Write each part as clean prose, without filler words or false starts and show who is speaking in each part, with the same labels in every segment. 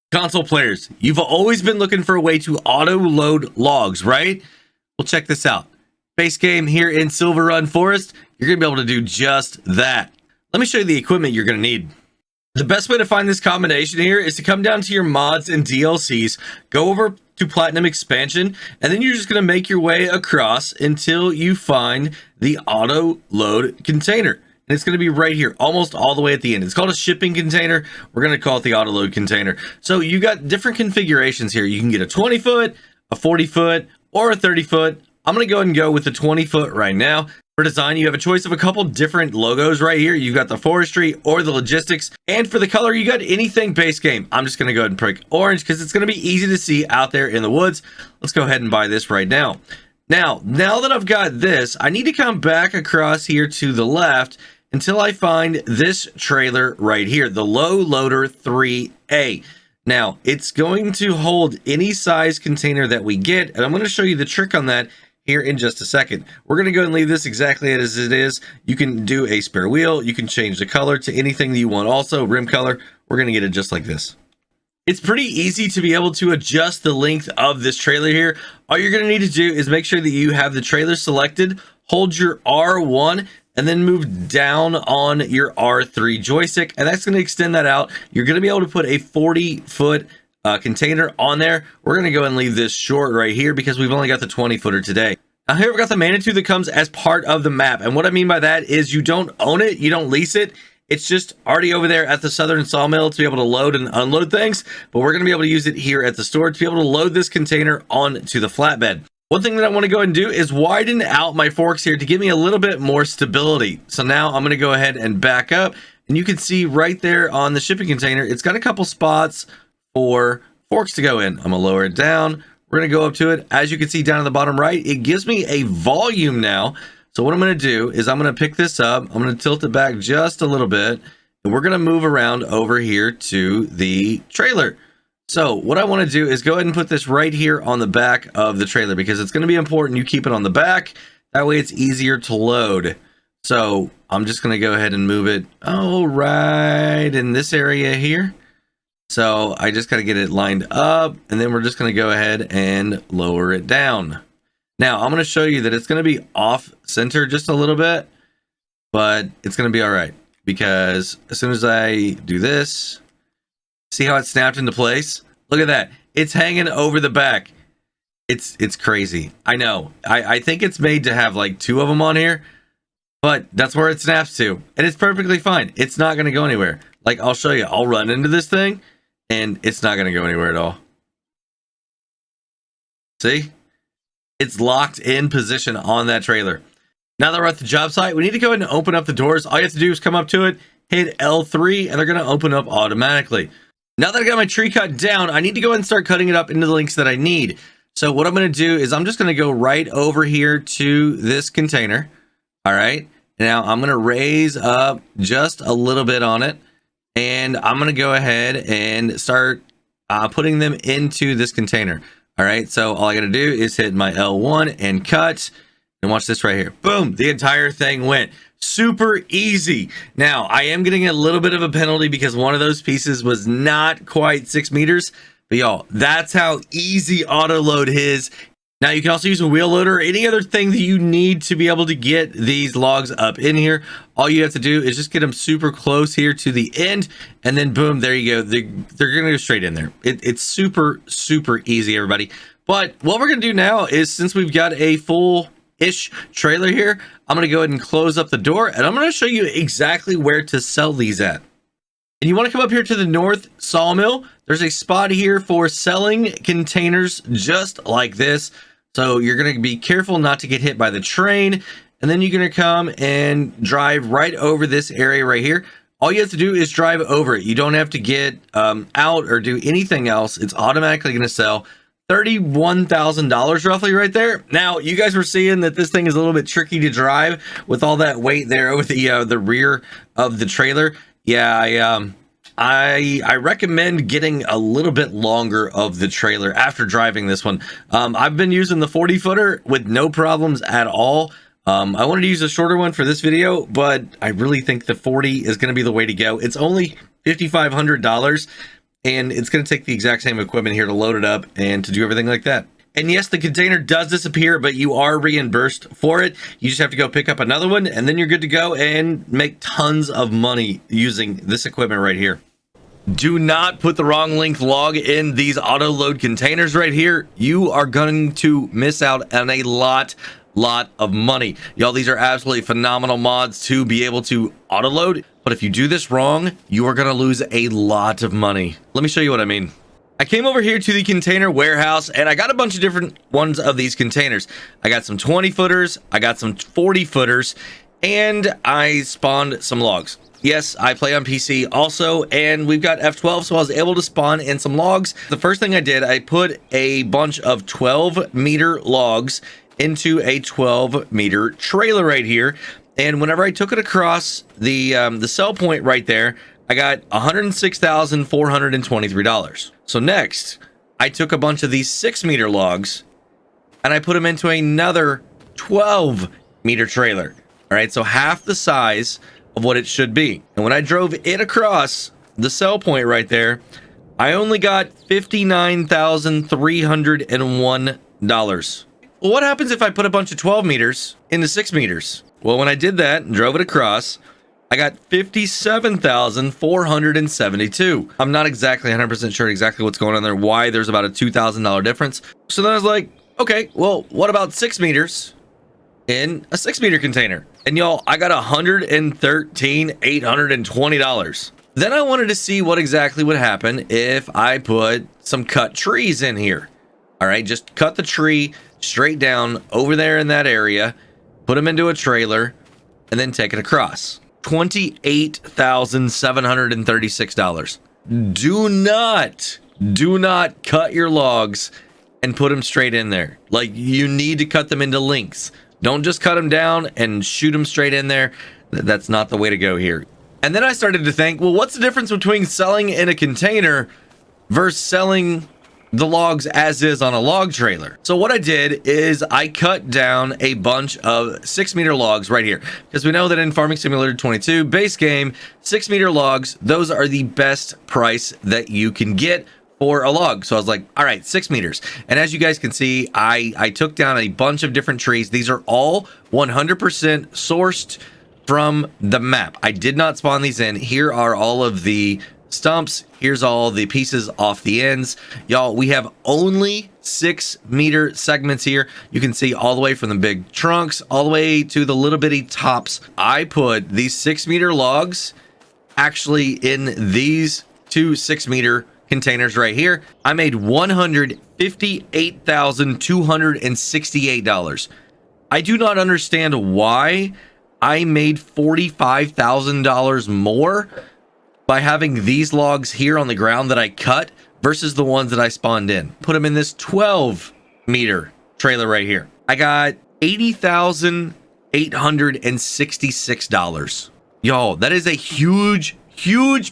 Speaker 1: Console players, you've always been looking for a way to auto load logs, right? Well, check this out. Base game here in Silver Run Forest, you're going to be able to do just that. Let me show you the equipment you're going to need. The best way to find this combination here is to come down to your mods and DLCs, go over to Platinum Expansion, and then you're just going to make your way across until you find the auto load container. And it's going to be right here, almost all the way at the end. It's called a shipping container. We're going to call it the auto load container. So you got different configurations here. You can get a 20 foot, a 40 foot, or a 30 foot. I'm going to go ahead and go with the 20 foot right now. For design, you have a choice of a couple different logos right here. You've got the forestry or the logistics. And for the color, you got anything base game. I'm just going to go ahead and pick orange because it's going to be easy to see out there in the woods. Let's go ahead and buy this right now. Now that I've got this, I need to come back across here to the left until I find this trailer right here, the Low Loader 3A. Now, it's going to hold any size container that we get, and I'm going to show you the trick on that here in just a second. We're going to go and leave this exactly as it is. You can do a spare wheel. You can change the color to anything that you want. Also, rim color, we're going to get it just like this. It's pretty easy to be able to adjust the length of this trailer here. All you're going to need to do is make sure that you have the trailer selected, hold your R1, and then move down on your R3 joystick, and that's going to extend that out. You're going to be able to put a 40-foot container on there. We're going to go and leave this short right here because we've only got the 20-footer today. Now here we've got the Manitou that comes as part of the map, and what I mean by that is you don't own it, you don't lease it. It's just already over there at the Southern Sawmill to be able to load and unload things, but we're going to be able to use it here at the store to be able to load this container onto the flatbed. One thing that I want to go ahead and do is widen out my forks here to give me a little bit more stability. So now I'm going to go ahead and back up, and you can see right there on the shipping container, it's got a couple spots for forks to go in. I'm going to lower it down. We're going to go up to it. As you can see down in the bottom right, it gives me a volume now. So what I'm going to do is I'm going to pick this up. I'm going to tilt it back just a little bit, and we're going to move around over here to the trailer. So what I want to do is go ahead and put this right here on the back of the trailer because it's going to be important you keep it on the back. That way it's easier to load. So I'm just going to go ahead and move it right in this area here. So I just got to get it lined up, and then we're just going to go ahead and lower it down. Now I'm going to show you that it's going to be off center just a little bit, but it's going to be all right because as soon as I do this, see how it snapped into place? Look at that. It's hanging over the back. It's crazy. I know. I think it's made to have like two of them on here, but that's where it snaps to. And it's perfectly fine. It's not going to go anywhere. Like, I'll show you. I'll run into this thing, and it's not going to go anywhere at all. See? It's locked in position on that trailer. Now that we're at the job site, we need to go ahead and open up the doors. All you have to do is come up to it, hit L3, and they're going to open up automatically. Now that I got my tree cut down, I need to go ahead and start cutting it up into the lengths that I need. So what I'm going to do is I'm just going to go right over here to this container. All right. Now I'm going to raise up just a little bit on it, and I'm going to go ahead and start putting them into this container. All right. So all I got to do is hit my L1 and cut, and watch this right here. Boom. The entire thing went. Super easy. Now I am getting a little bit of a penalty because one of those pieces was not quite 6 meters, but y'all, that's how easy auto load is. Now you can also use a wheel loader or any other thing that you need to be able to get these logs up in here. All you have to do is just get them super close here to the end, and then boom, there you go. They're gonna go straight in there. It's super easy, everybody. But what we're gonna do now is, since we've got a full-ish trailer here, I'm going to go ahead and close up the door, and I'm going to show you exactly where to sell these at. And you want to come up here to the North Sawmill. There's a spot here for selling containers just like this. So you're going to be careful not to get hit by the train, and then you're going to come and drive right over this area right here. All you have to do is drive over it. You don't have to get out or do anything else. It's automatically going to sell. $31,000 roughly right there. Now you guys were seeing that this thing is a little bit tricky to drive with all that weight there over the rear of the trailer. Yeah, I recommend getting a little bit longer of the trailer after driving this one. I've been using the 40-footer with no problems at all. I wanted to use a shorter one for this video, but I really think the 40 is going to be the way to go. It's only $5,500. and it's going to take the exact same equipment here to load it up and to do everything like that. And yes, the container does disappear, but you are reimbursed for it. You just have to go pick up another one, and then you're good to go and make tons of money using this equipment right here. Do not put the wrong length log in these auto load containers right here. You are going to miss out on a lot of money. Y'all, these are absolutely phenomenal mods to be able to auto load. But if you do this wrong, you are going to lose a lot of money. Let me show you what I mean. I came over here to the container warehouse and I got a bunch of different ones of these containers. I got some 20 footers, I got some 40 footers, and I spawned some logs. Yes, I play on PC also, and we've got F12, so I was able to spawn in some logs. The first thing I did, I put a bunch of 12-meter logs into a 12-meter trailer right here, and whenever I took it across the sell point right there, I got $106,423. So next, I took a bunch of these 6-meter logs and I put them into another 12-meter trailer. All right, so half the size of what it should be. And when I drove it across the sell point right there, I only got $59,301. Well, what happens if I put a bunch of 12 meters into 6 meters? Well, when I did that and drove it across, I got $57,472. I'm not exactly 100% sure exactly what's going on there, why there's about a $2,000 difference. So then I was like, okay, well, what about 6 meters in a 6-meter container? And y'all, I got $113,820. Then I wanted to see what exactly would happen if I put some cut trees in here. All right, just cut the tree straight down over there in that area, put them into a trailer, and then take it across. $28,736. Do not cut your logs and put them straight in there. Like, you need to cut them into lengths. Don't just cut them down and shoot them straight in there. That's not the way to go here. And then I started to think, well, what's the difference between selling in a container versus selling the logs as is on a log trailer? So what I did is I cut down a bunch of 6-meter logs right here, because we know that in Farming Simulator 22 base game, 6-meter logs, those are the best price that you can get for a log. So I was like, all right, 6 meters. And as you guys can see, I took down a bunch of different trees. These are all 100% sourced from the map. I did not spawn these in. Here are all of the stumps. Here's all the pieces off the ends. Y'all, we have only 6-meter segments here. You can see all the way from the big trunks all the way to the little bitty tops. I put these 6-meter logs actually in these two 6-meter containers right here. I made $158,268. I do not understand why I made $45,000 more by having these logs here on the ground that I cut versus the ones that I spawned in. Put them in this 12-meter trailer right here. I got $80,866. Y'all, that is a huge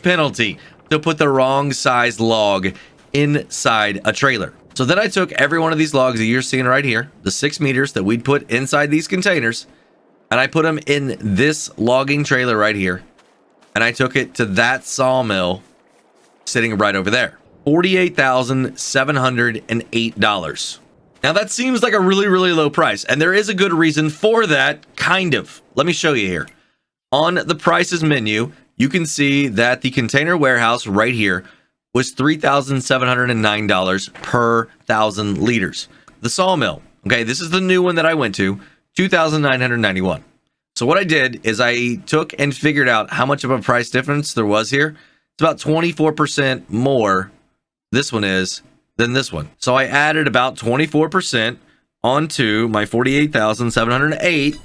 Speaker 1: penalty to put the wrong size log inside a trailer. So then I took every one of these logs that you're seeing right here, the 6 meters that we'd put inside these containers, and I put them in this logging trailer right here. And I took it to that sawmill sitting right over there. $48,708. Now that seems like a really low price, and there is a good reason for that, kind of. Let me show you here. On the prices menu, you can see that the container warehouse right here was $3,709 per 1,000 liters. The sawmill, okay, this is the new one that I went to, $2,991. So what I did is I took and figured out how much of a price difference there was here. It's about 24% more, this one is, than this one. So I added about 24% onto my 48,708,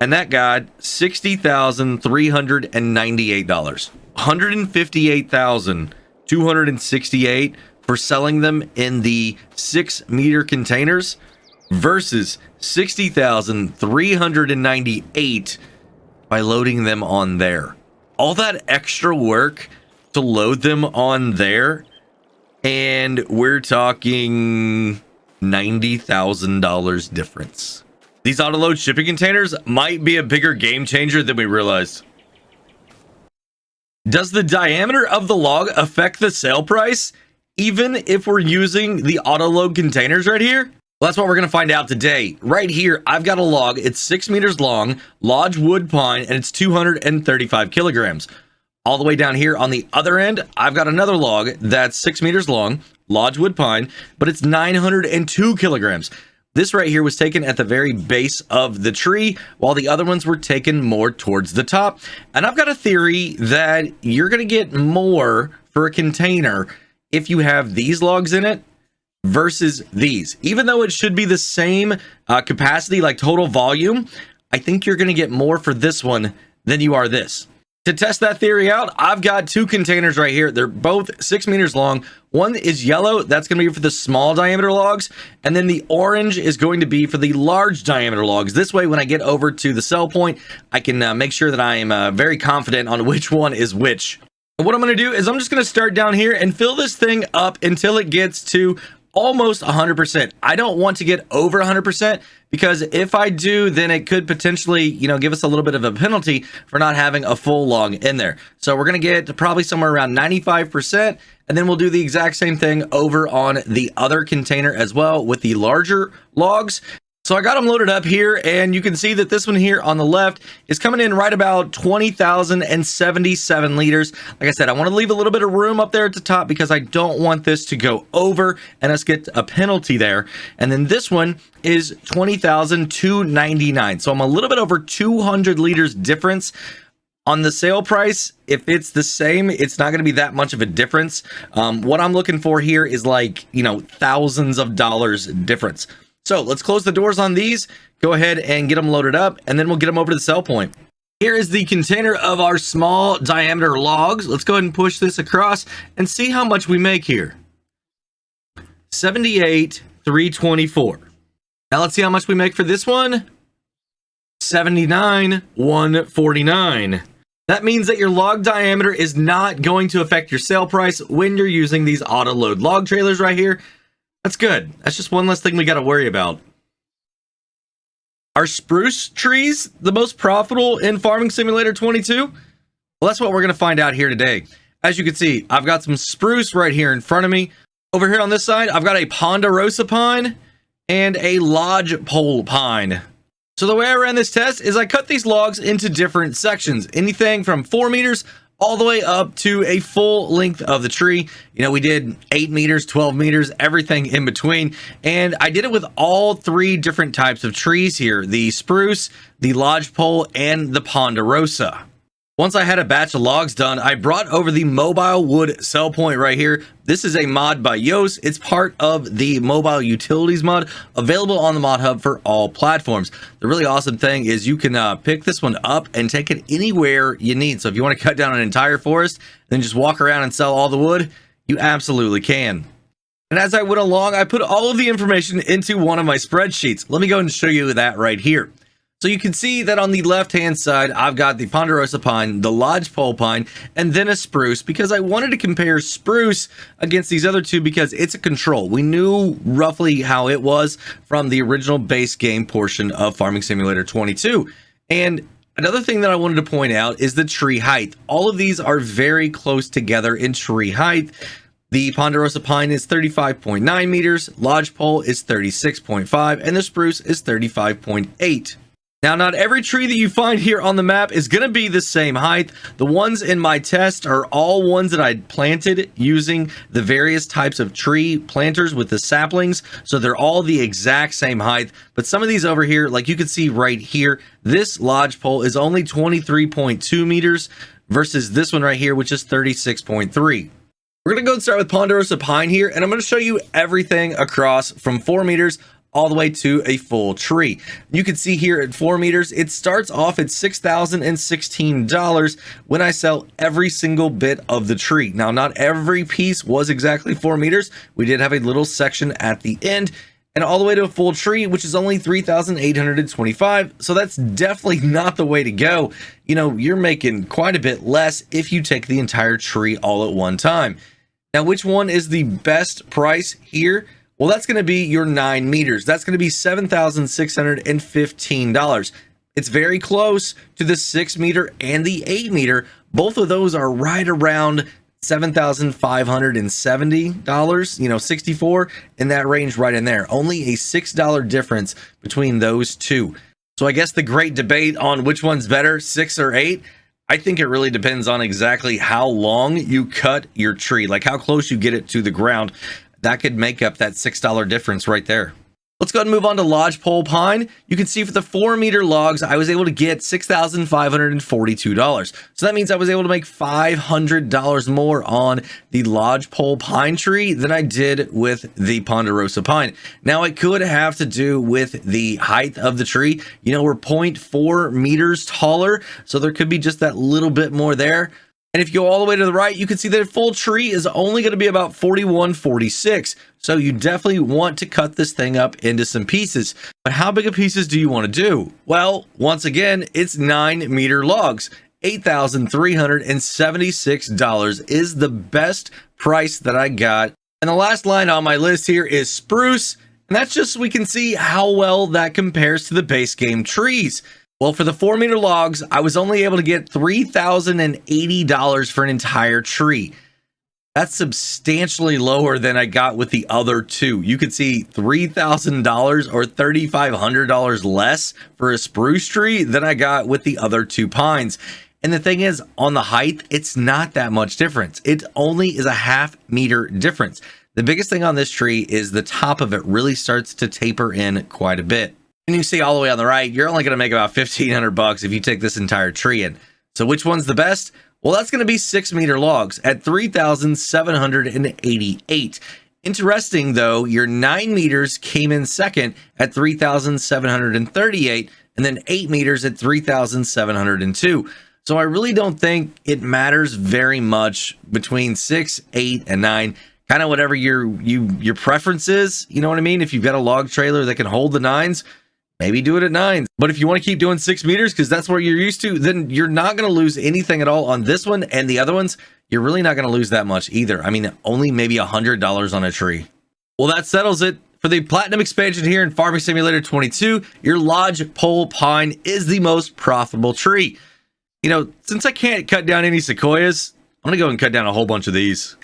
Speaker 1: and that got $60,398. $158,268 for selling them in the 6-meter containers versus $60,398 by loading them on there. All that extra work to load them on there, and we're talking $90,000 difference. These auto-load shipping containers might be a bigger game changer than we realized. Does the diameter of the log affect the sale price, even if we're using the auto load containers right here? Well, that's what we're going to find out today. Right here, I've got a log. It's 6 meters long, lodge wood pine, and it's 235 kilograms. All the way down here on the other end, I've got another log that's 6 meters long, lodge wood pine, but it's 902 kilograms. This right here was taken at the very base of the tree, while the other ones were taken more towards the top. And I've got a theory that you're going to get more for a container if you have these logs in it versus these. Even though it should be the same capacity, like total volume, I think you're going to get more for this one than you are this. To test that theory out, I've got 2 containers right here. They're both 6 meters long. One is yellow. That's going to be for the small diameter logs. And then the orange is going to be for the large diameter logs. This way, when I get over to the sell point, I can make sure that I am very confident on which one is which. And what I'm going to do is I'm just going to start down here and fill this thing up until it gets to almost 100%. I don't want to get over 100% because if I do, then it could potentially, give us a little bit of a penalty for not having a full log in there. So we're going to get to probably somewhere around 95%, and then we'll do the exact same thing over on the other container as well with the larger logs. So I got them loaded up here, and you can see that this one here on the left is coming in right about 20,077 liters. Like I said, I want to leave a little bit of room up there at the top because I don't want this to go over and us get a penalty there. And then this one is 20,299. So I'm a little bit over 200 liters difference. On the sale price, if it's the same, it's not going to be that much of a difference. What I'm looking for here is like, thousands of dollars difference. So let's close the doors on these, go ahead and get them loaded up, and then we'll get them over to the sell point. Here is the container of our small diameter logs. Let's go ahead and push this across and see how much we make here. 78,324. Now let's see how much we make for this one. 79,149. That means that your log diameter is not going to affect your sale price when you're using these auto load log trailers right here. That's good. That's just one less thing we got to worry about. Are spruce trees the most profitable in Farming Simulator 22? Well, that's what we're going to find out here today. As you can see, I've got some spruce right here in front of me. Over here on this side, I've got a ponderosa pine and a lodgepole pine. So the way I ran this test is I cut these logs into different sections, anything from 4 meters all the way up to a full length of the tree. We did 8 meters, 12 meters, everything in between. And I did it with all 3 different types of trees here, the spruce, the lodgepole, and the ponderosa. Once I had a batch of logs done, I brought over the mobile wood sell point right here. This is a mod by Yoast. It's part of the mobile utilities mod available on the mod hub for all platforms. The really awesome thing is you can pick this one up and take it anywhere you need. So if you want to cut down an entire forest, then just walk around and sell all the wood, you absolutely can. And as I went along, I put all of the information into one of my spreadsheets. Let me go and show you that right here. So you can see that on the left-hand side, I've got the ponderosa pine, the lodgepole pine, and then a spruce because I wanted to compare spruce against these other two because it's a control. We knew roughly how it was from the original base game portion of Farming Simulator 22. And another thing that I wanted to point out is the tree height. All of these are very close together in tree height. The ponderosa pine is 35.9 meters, lodgepole is 36.5, and the spruce is 35.8. Now, not every tree that you find here on the map is going to be the same height. The ones in my test are all ones that I planted using the various types of tree planters with the saplings. So they're all the exact same height. But some of these over here, like you can see right here, this lodgepole is only 23.2 meters versus this one right here, which is 36.3. We're going to go and start with ponderosa pine here, and I'm going to show you everything across from 4 meters all the way to a full tree. You can see here at 4 meters, it starts off at $6,016 when I sell every single bit of the tree. Now, not every piece was exactly 4 meters. We did have a little section at the end, and all the way to a full tree, which is only $3,825. So that's definitely not the way to go. You're making quite a bit less if you take the entire tree all at one time. Now, which one is the best price here? Well, that's going to be your 9 meters. That's going to be $7,615. It's very close to the 6 meter and the 8 meter, Both of those are right around $7,570, 64 in that range right in there. Only a $6 difference between those two. So I guess the great debate on which one's better, 6 or 8, I think it really depends on exactly how long you cut your tree, like how close you get it to the ground. That could make up that $6 difference right there. Let's go ahead and move on to lodgepole pine. You can see for the 4-meter logs, I was able to get $6,542. So that means I was able to make $500 more on the lodgepole pine tree than I did with the ponderosa pine. Now, it could have to do with the height of the tree. We're 0.4 meters taller, so there could be just that little bit more there. And if you go all the way to the right, you can see that a full tree is only going to be about 41.46. So you definitely want to cut this thing up into some pieces. But how big of pieces do you want to do? Well, once again, it's 9-meter logs. $8,376 is the best price that I got. And the last line on my list here is spruce. And that's just so we can see how well that compares to the base game trees. Well, for the 4-meter logs, I was only able to get $3,080 for an entire tree. That's substantially lower than I got with the other two. You could see $3,000 or $3,500 less for a spruce tree than I got with the other two pines. And the thing is, on the height, it's not that much difference. It only is a half-meter difference. The biggest thing on this tree is the top of it really starts to taper in quite a bit. And you see all the way on the right, you're only going to make about $1,500 if you take this entire tree in. So which one's the best? Well, that's going to be 6-meter logs at $3,788. Interesting, though, your 9 meters came in second at $3,738, and then 8 meters at $3,702. So I really don't think it matters very much between 6, 8, and 9. Kind of whatever your preference is, you know what I mean? If you've got a log trailer that can hold the 9s, maybe do it at 9. But if you want to keep doing 6 meters because that's what you're used to, then you're not going to lose anything at all on this one. And the other ones, you're really not going to lose that much either. I mean, only maybe $100 on a tree. Well, that settles it. For the Platinum expansion here in Farming Simulator 22, your lodgepole pine is the most profitable tree. Since I can't cut down any sequoias, I'm going to go and cut down a whole bunch of these.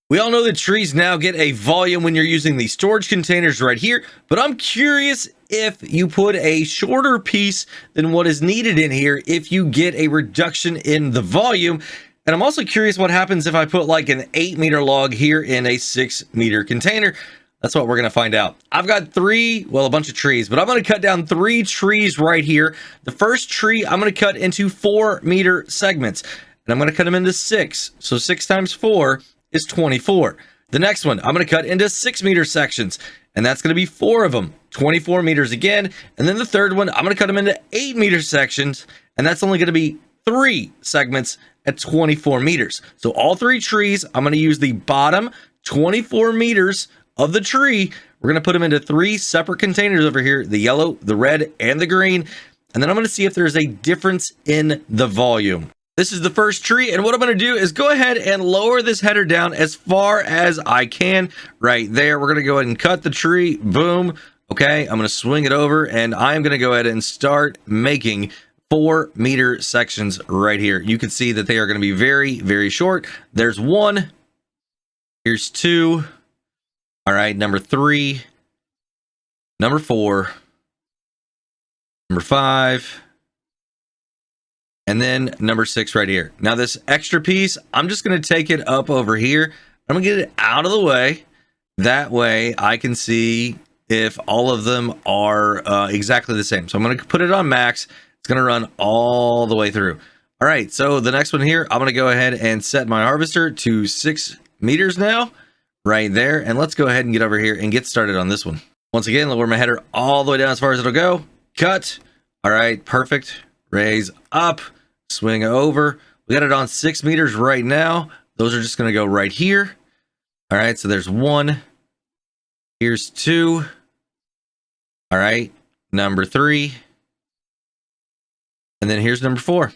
Speaker 1: We all know that trees now get a volume when you're using the storage containers right here, but I'm curious if you put a shorter piece than what is needed in here, if you get a reduction in the volume. And I'm also curious what happens if I put like an 8-meter log here in a 6-meter container. That's what we're going to find out. I've got a bunch of trees, but I'm going to cut down 3 trees right here. The first tree I'm going to cut into 4-meter segments, and I'm going to cut them into 6. So 6 times 4 is 24. The next one I'm going to cut into 6-meter sections, and that's going to be 4 of them, 24 meters again. And then the third one I'm going to cut them into 8-meter sections, and that's only going to be 3 segments at 24 meters. So all 3 trees, I'm going to use the bottom 24 meters of the tree. We're going to put them into 3 separate containers over here, the yellow, the red, and the green. And then I'm going to see if there's a difference in the volume. This is the first tree, and what I'm going to do is go ahead and lower this header down as far as I can right there. We're going to go ahead and cut the tree. Boom. Okay, I'm going to swing it over, and I'm going to go ahead and start making 4-meter sections right here. You can see that they are going to be very, very short. There's 1. Here's 2. All right, number 3. Number 4. Number 5. And then number 6 right here. Now this extra piece, I'm just going to take it up over here. I'm going to get it out of the way. That way I can see if all of them are exactly the same. So I'm going to put it on max. It's going to run all the way through. All right, so the next one here, I'm going to go ahead and set my harvester to 6 meters now, right there. And let's go ahead and get over here and get started on this one. Once again, lower my header all the way down as far as it'll go. Cut. All right, perfect. Raise up. Swing over. We got it on 6 meters right now. Those are just going to go right here. All right, so there's 1. Here's 2. All right, number 3. And then here's number 4.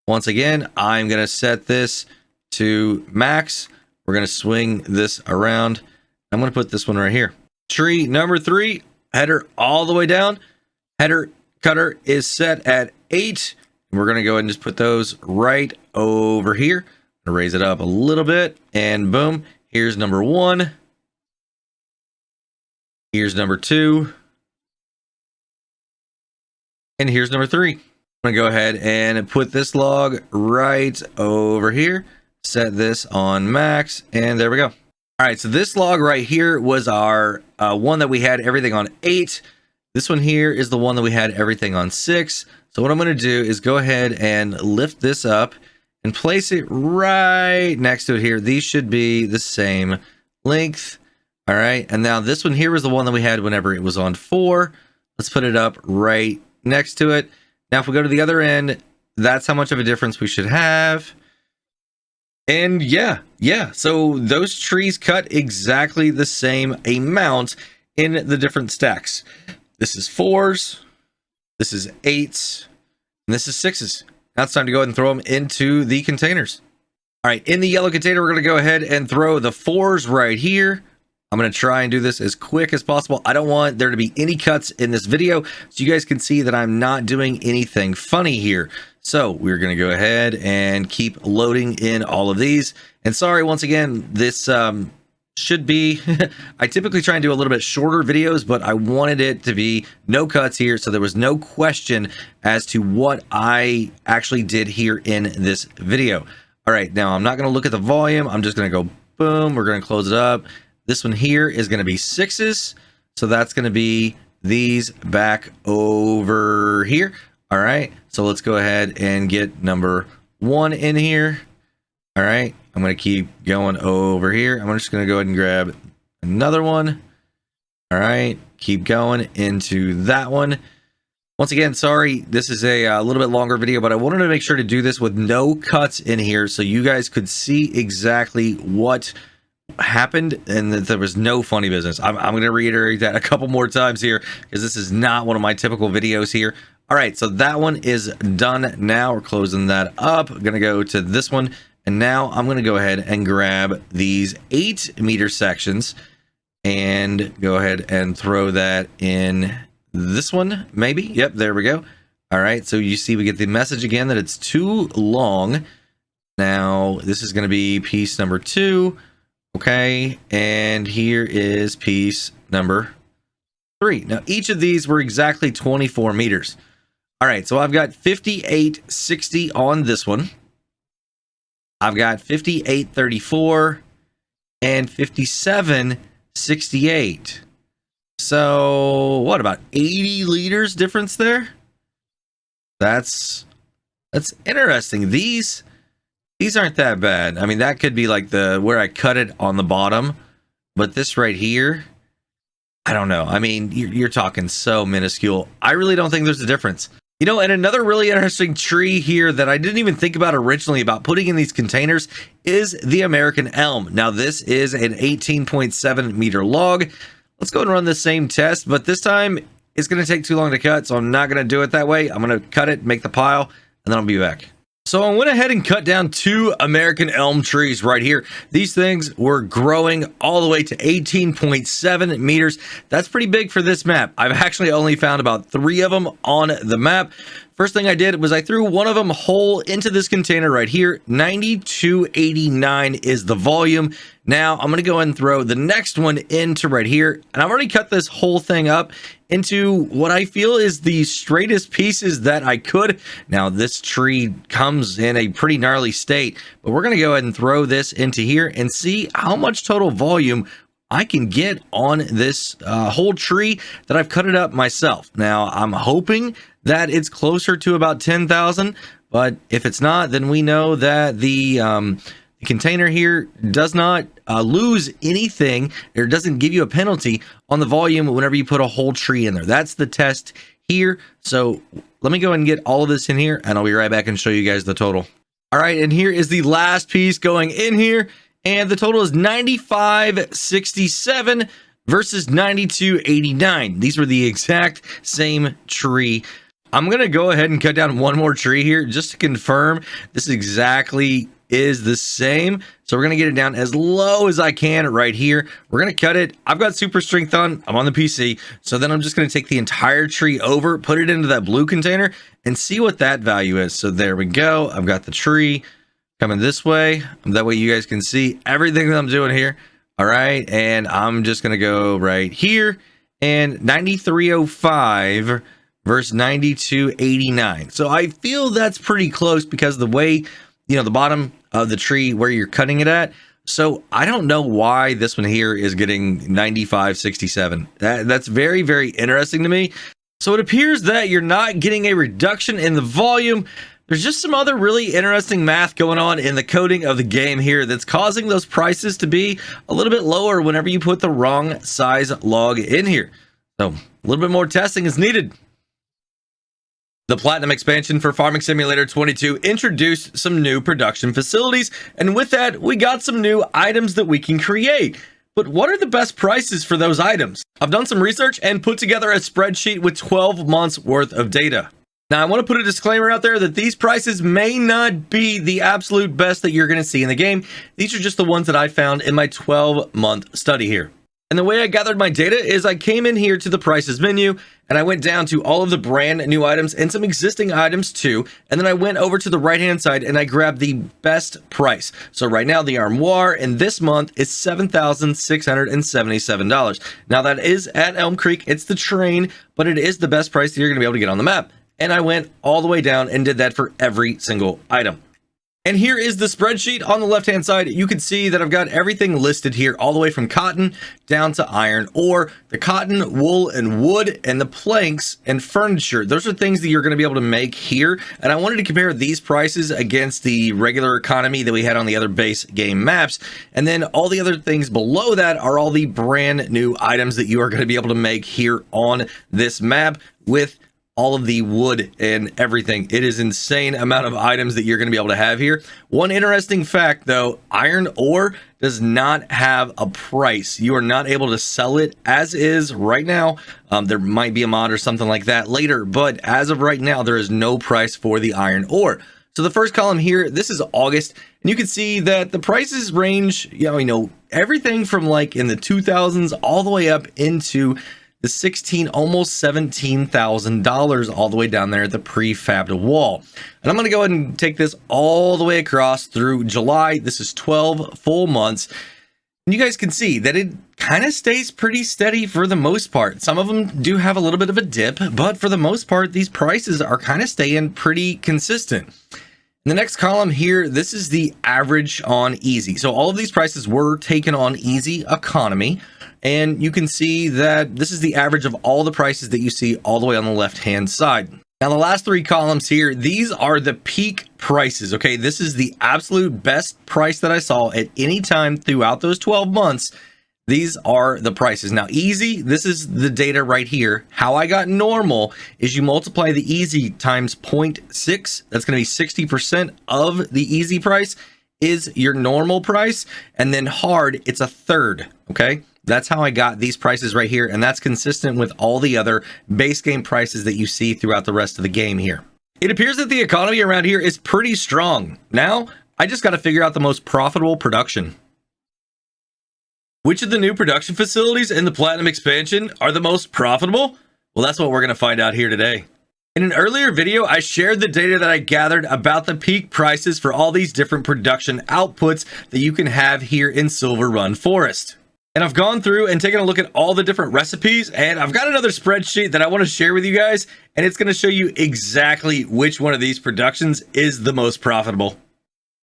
Speaker 1: Once again, I'm going to set this to max. We're going to swing this around I'm going to put this one right here. Tree number 3, header all the way down. Header cutter is set at 8. We're going to go ahead and just put those right over here. I'm going to raise it up a little bit, and boom, here's number 1. Here's number 2. And here's number 3. I'm going to go ahead and put this log right over here. Set this on max, and there we go. All right, so this log right here was our one that we had everything on 8. This one here is the one that we had everything on 6. So what I'm going to do is go ahead and lift this up and place it right next to it here. These should be the same length. All right, and now this one here was the one that we had whenever it was on 4. Let's put it up right next to it. Now, if we go to the other end, that's how much of a difference we should have. And yeah, so those trees cut exactly the same amount in the different stacks. This is 4s, this is 8s, and this is 6s. Now it's time to go ahead and throw them into the containers. All right, in the yellow container, we're going to go ahead and throw the 4s right here. I'm going to try and do this as quick as possible. I don't want there to be any cuts in this video, so you guys can see that I'm not doing anything funny here. So we're going to go ahead and keep loading in all of these. And sorry, once again, this should be, I typically try and do a little bit shorter videos, but I wanted it to be no cuts here, so there was no question as to what I actually did here in this video. All right, now I'm not going to look at the volume. I'm just going to go boom. We're going to close it up. This one here is going to be 6s. So that's going to be these back over here. All right. So let's go ahead and get number 1 in here. All right. I'm going to keep going over here. I'm just going to go ahead and grab another one. All right. Keep going into that one. Once again, sorry, this is a little bit longer video, but I wanted to make sure to do this with no cuts in here so you guys could see exactly what happened and that there was no funny business. I'm going to reiterate that a couple more times here because this is not one of my typical videos here. All right, so that one is done now. We're closing that up. I'm going to go to this one, and now I'm going to go ahead and grab these 8-meter sections and go ahead and throw that in this one, maybe. Yep, there we go. All right, so you see we get the message again that it's too long. Now, this is going to be piece number 2. Okay, and here is piece number 3. Now, each of these were exactly 24 meters. All right, so I've got 58.60 on this one. I've got 58.34 and 57.68. So, what, about 80 liters difference there? That's interesting. These aren't that bad. I mean, that could be like where I cut it on the bottom, but this right here, I don't know. I mean, you're talking so minuscule. I really don't think there's a difference. You know, and another really interesting tree here that I didn't even think about originally about putting in these containers is the American elm. Now, this is an 18.7 meter log. Let's go and run the same test, but this time it's going to take too long to cut, so I'm not going to do it that way. I'm going to cut it, make the pile, and then I'll be back. So I went ahead and cut down 2 American elm trees right here. These things were growing all the way to 18.7 meters. That's pretty big for this map. I've actually only found about 3 of them on the map. First thing I did was I threw one of them whole into this container right here. 9289 is the volume. Now I'm going to go ahead and throw the next one into right here. And I've already cut this whole thing up into what I feel is the straightest pieces that I could. Now this tree comes in a pretty gnarly state, but we're going to go ahead and throw this into here and see how much total volume I can get on this whole tree that I've cut it up myself. Now I'm hoping that it's closer to about 10,000, but if it's not, then we know that the container here does not lose anything, or doesn't give you a penalty on the volume whenever you put a whole tree in there. That's the test here. So let me go ahead and get all of this in here, and I'll be right back and show you guys the total. All right, and here is the last piece going in here, and the total is 95.67 versus 92.89. These were the exact same tree. I'm going to go ahead and cut down one more tree here just to confirm this is exactly is the same. So we're going to get it down as low as I can right here. We're going to cut it. I've got super strength on. I'm on the PC. So then I'm just going to take the entire tree over, put it into that blue container and see what that value is. So there we go. I've got the tree coming this way. That way you guys can see everything that I'm doing here. All right. And I'm just going to go right here, and 9305 versus 9289. So I feel that's pretty close because the way, the bottom of the tree where you're cutting it at. So I don't know why this one here is getting 9567. That's very, very interesting to me. So it appears that you're not getting a reduction in the volume. There's just some other really interesting math going on in the coding of the game here that's causing those prices to be a little bit lower whenever you put the wrong size log in here. So a little bit more testing is needed. The Platinum expansion for Farming Simulator 22 introduced some new production facilities, and with that, we got some new items that we can create. But what are the best prices for those items? I've done some research and put together a spreadsheet with 12 months worth of data. Now, I want to put a disclaimer out there that these prices may not be the absolute best that you're going to see in the game. These are just the ones that I found in my 12-month study here. And the way I gathered my data is I came in here to the prices menu and I went down to all of the brand new items and some existing items too. And then I went over to the right hand side and I grabbed the best price. So right now the armoire in this month is $7,677. Now that is at Elm Creek. It's the train, but it is the best price that you're going to be able to get on the map. And I went all the way down and did that for every single item. And here is the spreadsheet on the left-hand side. You can see that I've got everything listed here, all the way from cotton down to iron ore, the cotton, wool, and wood, and the planks and furniture. Those are things that you're going to be able to make here. And I wanted to compare these prices against the regular economy that we had on the other base game maps. And then all the other things below that are all the brand new items that you are going to be able to make here on this map with all of the wood and everything. It is insane amount of items that you're going to be able to have here. One interesting fact though, iron ore does not have a price. You are not able to sell it as is right now. There might be a mod or something like that later, but as of right now, there is no price for the iron ore. So the first column here, this is August, and you can see that the prices range, everything from like in the 2000s all the way up into the almost $17,000 all the way down there at the prefabbed wall. And I'm going to go ahead and take this all the way across through July. This is 12 full months. And you guys can see that it kind of stays pretty steady for the most part. Some of them do have a little bit of a dip, but for the most part, these prices are kind of staying pretty consistent. In the next column here, this is the average on easy. So all of these prices were taken on easy economy. And you can see that this is the average of all the prices that you see all the way on the left-hand side. Now, the last three columns here, these are the peak prices, okay? This is the absolute best price that I saw at any time throughout those 12 months. These are the prices. Now, easy, this is the data right here. How I got normal is you multiply the easy times 0.6. That's going to be 60% of the easy price is your normal price. And then hard, it's a third, okay? That's how I got these prices right here, and that's consistent with all the other base game prices that you see throughout the rest of the game here. It appears that the economy around here is pretty strong. Now, I just got to figure out the most profitable production. Which of the new production facilities in the Platinum expansion are the most profitable? Well, that's what we're going to find out here today. In an earlier video, I shared the data that I gathered about the peak prices for all these different production outputs that you can have here in Silver Run Forest. And I've gone through and taken a look at all the different recipes, and I've got another spreadsheet that I want to share with you guys, and it's going to show you exactly which one of these productions is the most profitable.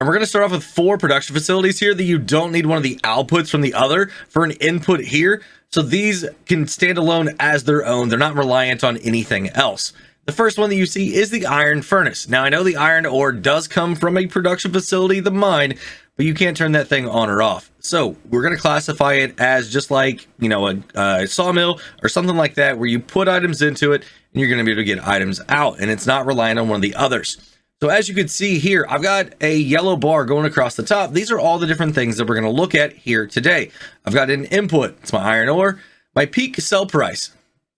Speaker 1: And we're going to start off with 4 production facilities here that you don't need one of the outputs from the other for an input here. So these can stand alone as their own. They're not reliant on anything else. The first one that you see is the iron furnace. Now, I know the iron ore does come from a production facility, the mine, but you can't turn that thing on or off. So we're going to classify it as just like, a sawmill or something like that, where you put items into it and you're going to be able to get items out, and it's not relying on one of the others. So as you can see here, I've got a yellow bar going across the top. These are all the different things that we're going to look at here today. I've got an input. It's my iron ore. My peak sell price,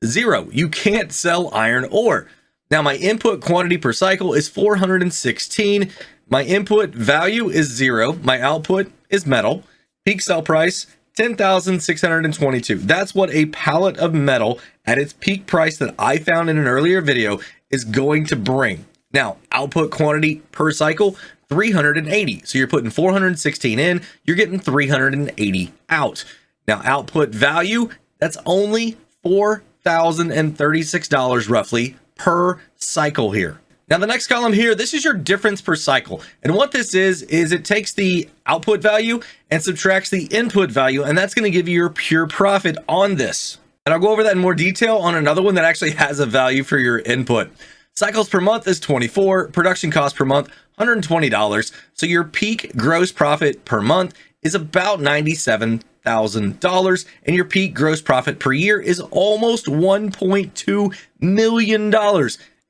Speaker 1: 0. You can't sell iron ore. Now, my input quantity per cycle is 416. my input value is 0. My output is metal. Peak sell price, 10,622. That's what a pallet of metal at its peak price that I found in an earlier video is going to bring. Now, output quantity per cycle, 380. So you're putting 416 in, you're getting 380 out. Now, output value, that's only $4,036 roughly per cycle here. Now, the next column here, this is your difference per cycle. And what this is it takes the output value and subtracts the input value, and that's going to give you your pure profit on this. And I'll go over that in more detail on another one that actually has a value for your input. Cycles per month is 24, production cost per month, $120. So your peak gross profit per month is about $97,000, and your peak gross profit per year is almost $1.2 million.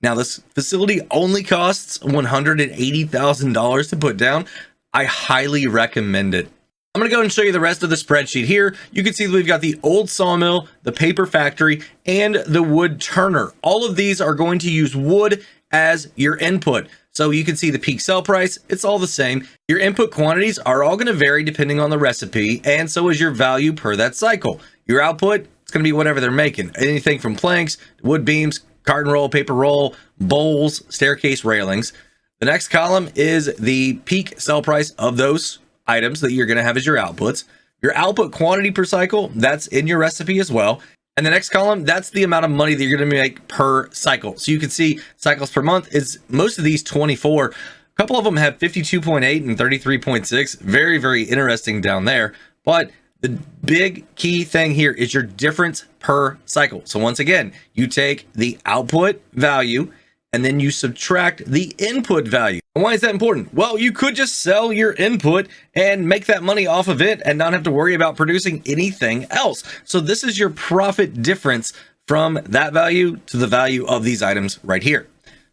Speaker 1: Now, this facility only costs $180,000 to put down. I highly recommend it. I'm going to go and show you the rest of the spreadsheet here. You can see that we've got the old sawmill, the paper factory, and the wood turner. All of these are going to use wood as your input. So you can see the peak sell price, it's all the same. Your input quantities are all going to vary depending on the recipe, and so is your value per that cycle. Your output, it's going to be whatever they're making. Anything from planks, wood beams, carton roll, paper roll, bowls, staircase railings. The next column is the peak sell price of those items that you're going to have as your outputs. Your output quantity per cycle, that's in your recipe as well. And the next column, that's the amount of money that you're going to make per cycle. So you can see cycles per month is most of these 24. A couple of them have 52.8 and 33.6. Very, very interesting down there. But the big key thing here is your difference per cycle. So once again, you take the output value and then you subtract the input value. And why is that important? Well, you could just sell your input and make that money off of it and not have to worry about producing anything else. So this is your profit difference from that value to the value of these items right here.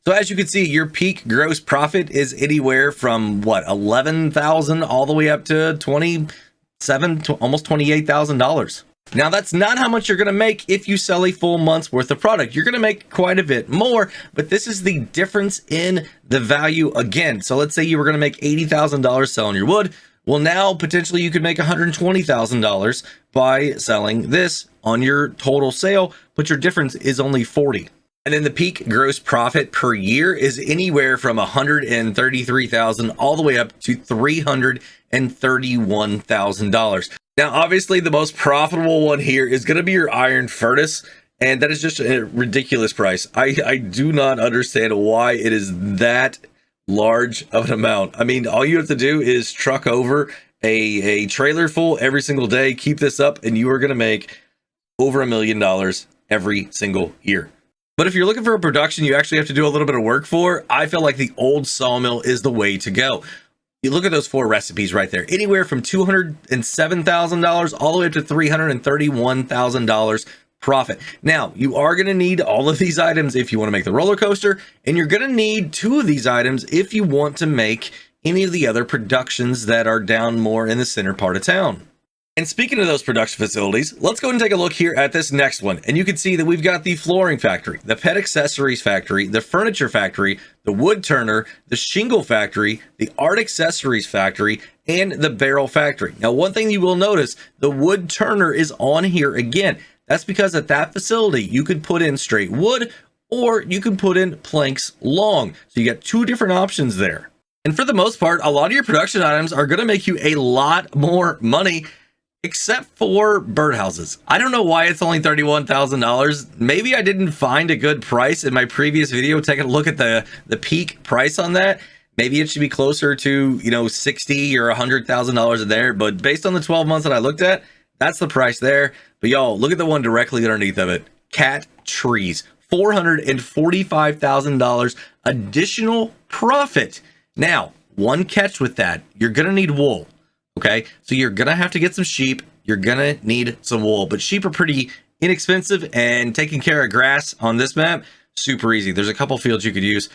Speaker 1: So as you can see, your peak gross profit is anywhere from what, 11,000 all the way up to 27 to almost $28,000. Now, that's not how much you're going to make if you sell a full month's worth of product. You're going to make quite a bit more, but this is the difference in the value again. So let's say you were going to make $80,000 selling your wood. Well, now potentially you could make $120,000 by selling this on your total sale, but your difference is only 40. And then the peak gross profit per year is anywhere from $133,000 all the way up to $331,000. Now, obviously, the most profitable one here is going to be your iron furnace, and that is just a ridiculous price. I do not understand why it is that large of an amount. I mean, all you have to do is truck over a trailer full every single day, keep this up, and you are going to make over $1 million every single year. But if you're looking for a production you actually have to do a little bit of work for, I feel like the old sawmill is the way to go. You look at those 4 recipes right there, anywhere from $207,000 all the way up to $331,000 profit. Now, you are going to need all of these items if you want to make the roller coaster, and you're going to need 2 of these items if you want to make any of the other productions that are down more in the center part of town. And speaking of those production facilities, let's go and take a look here at this next one. And you can see that we've got the flooring factory, the pet accessories factory, the furniture factory, the wood turner, the shingle factory, the art accessories factory, and the barrel factory. Now, one thing you will notice, the wood turner is on here again. That's because at that facility, you could put in straight wood or you can put in planks long. So you got 2 different options there. And for the most part, a lot of your production items are going to make you a lot more money, except for birdhouses. I don't know why it's only $31,000. Maybe I didn't find a good price in my previous video. Taking a look at the peak price on that. Maybe it should be closer to, $60,000 or $100,000 in there. But based on the 12 months that I looked at, that's the price there. But y'all, look at the one directly underneath of it. Cat trees, $445,000 additional profit. Now, one catch with that, you're gonna need wool. Okay, so you're gonna have to get some sheep. You're gonna need some wool, but sheep are pretty inexpensive, and taking care of grass on this map, super easy. There's a couple fields you could use.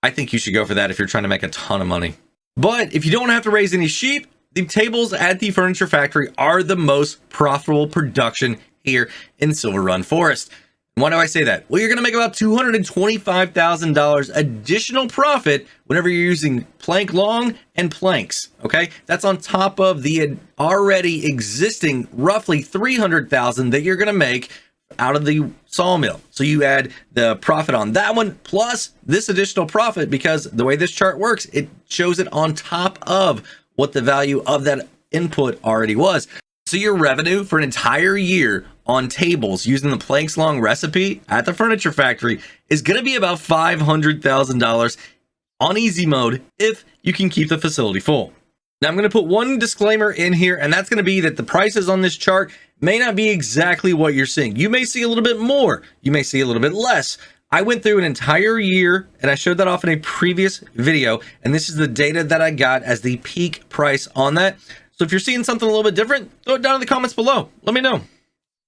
Speaker 1: I think you should go for that if you're trying to make a ton of money. But if you don't have to raise any sheep, the tables at the furniture factory are the most profitable production here in Silver Run Forest. Why do I say that? Well, you're going to make about $225,000 additional profit whenever you're using plank long and planks. Okay, that's on top of the already existing roughly $300,000 that you're going to make out of the sawmill. So you add the profit on that one plus this additional profit, because the way this chart works, it shows it on top of what the value of that input already was. So your revenue for an entire year on tables using the planks long recipe at the furniture factory is going to be about $500,000 on easy mode if you can keep the facility full. Now I'm going to put one disclaimer in here, and that's going to be that the prices on this chart may not be exactly what you're seeing. You may see a little bit more, you may see a little bit less. I went through an entire year and I showed that off in a previous video, and this is the data that I got as the peak price on that. So if you're seeing something a little bit different, throw it down in the comments below. Let me know.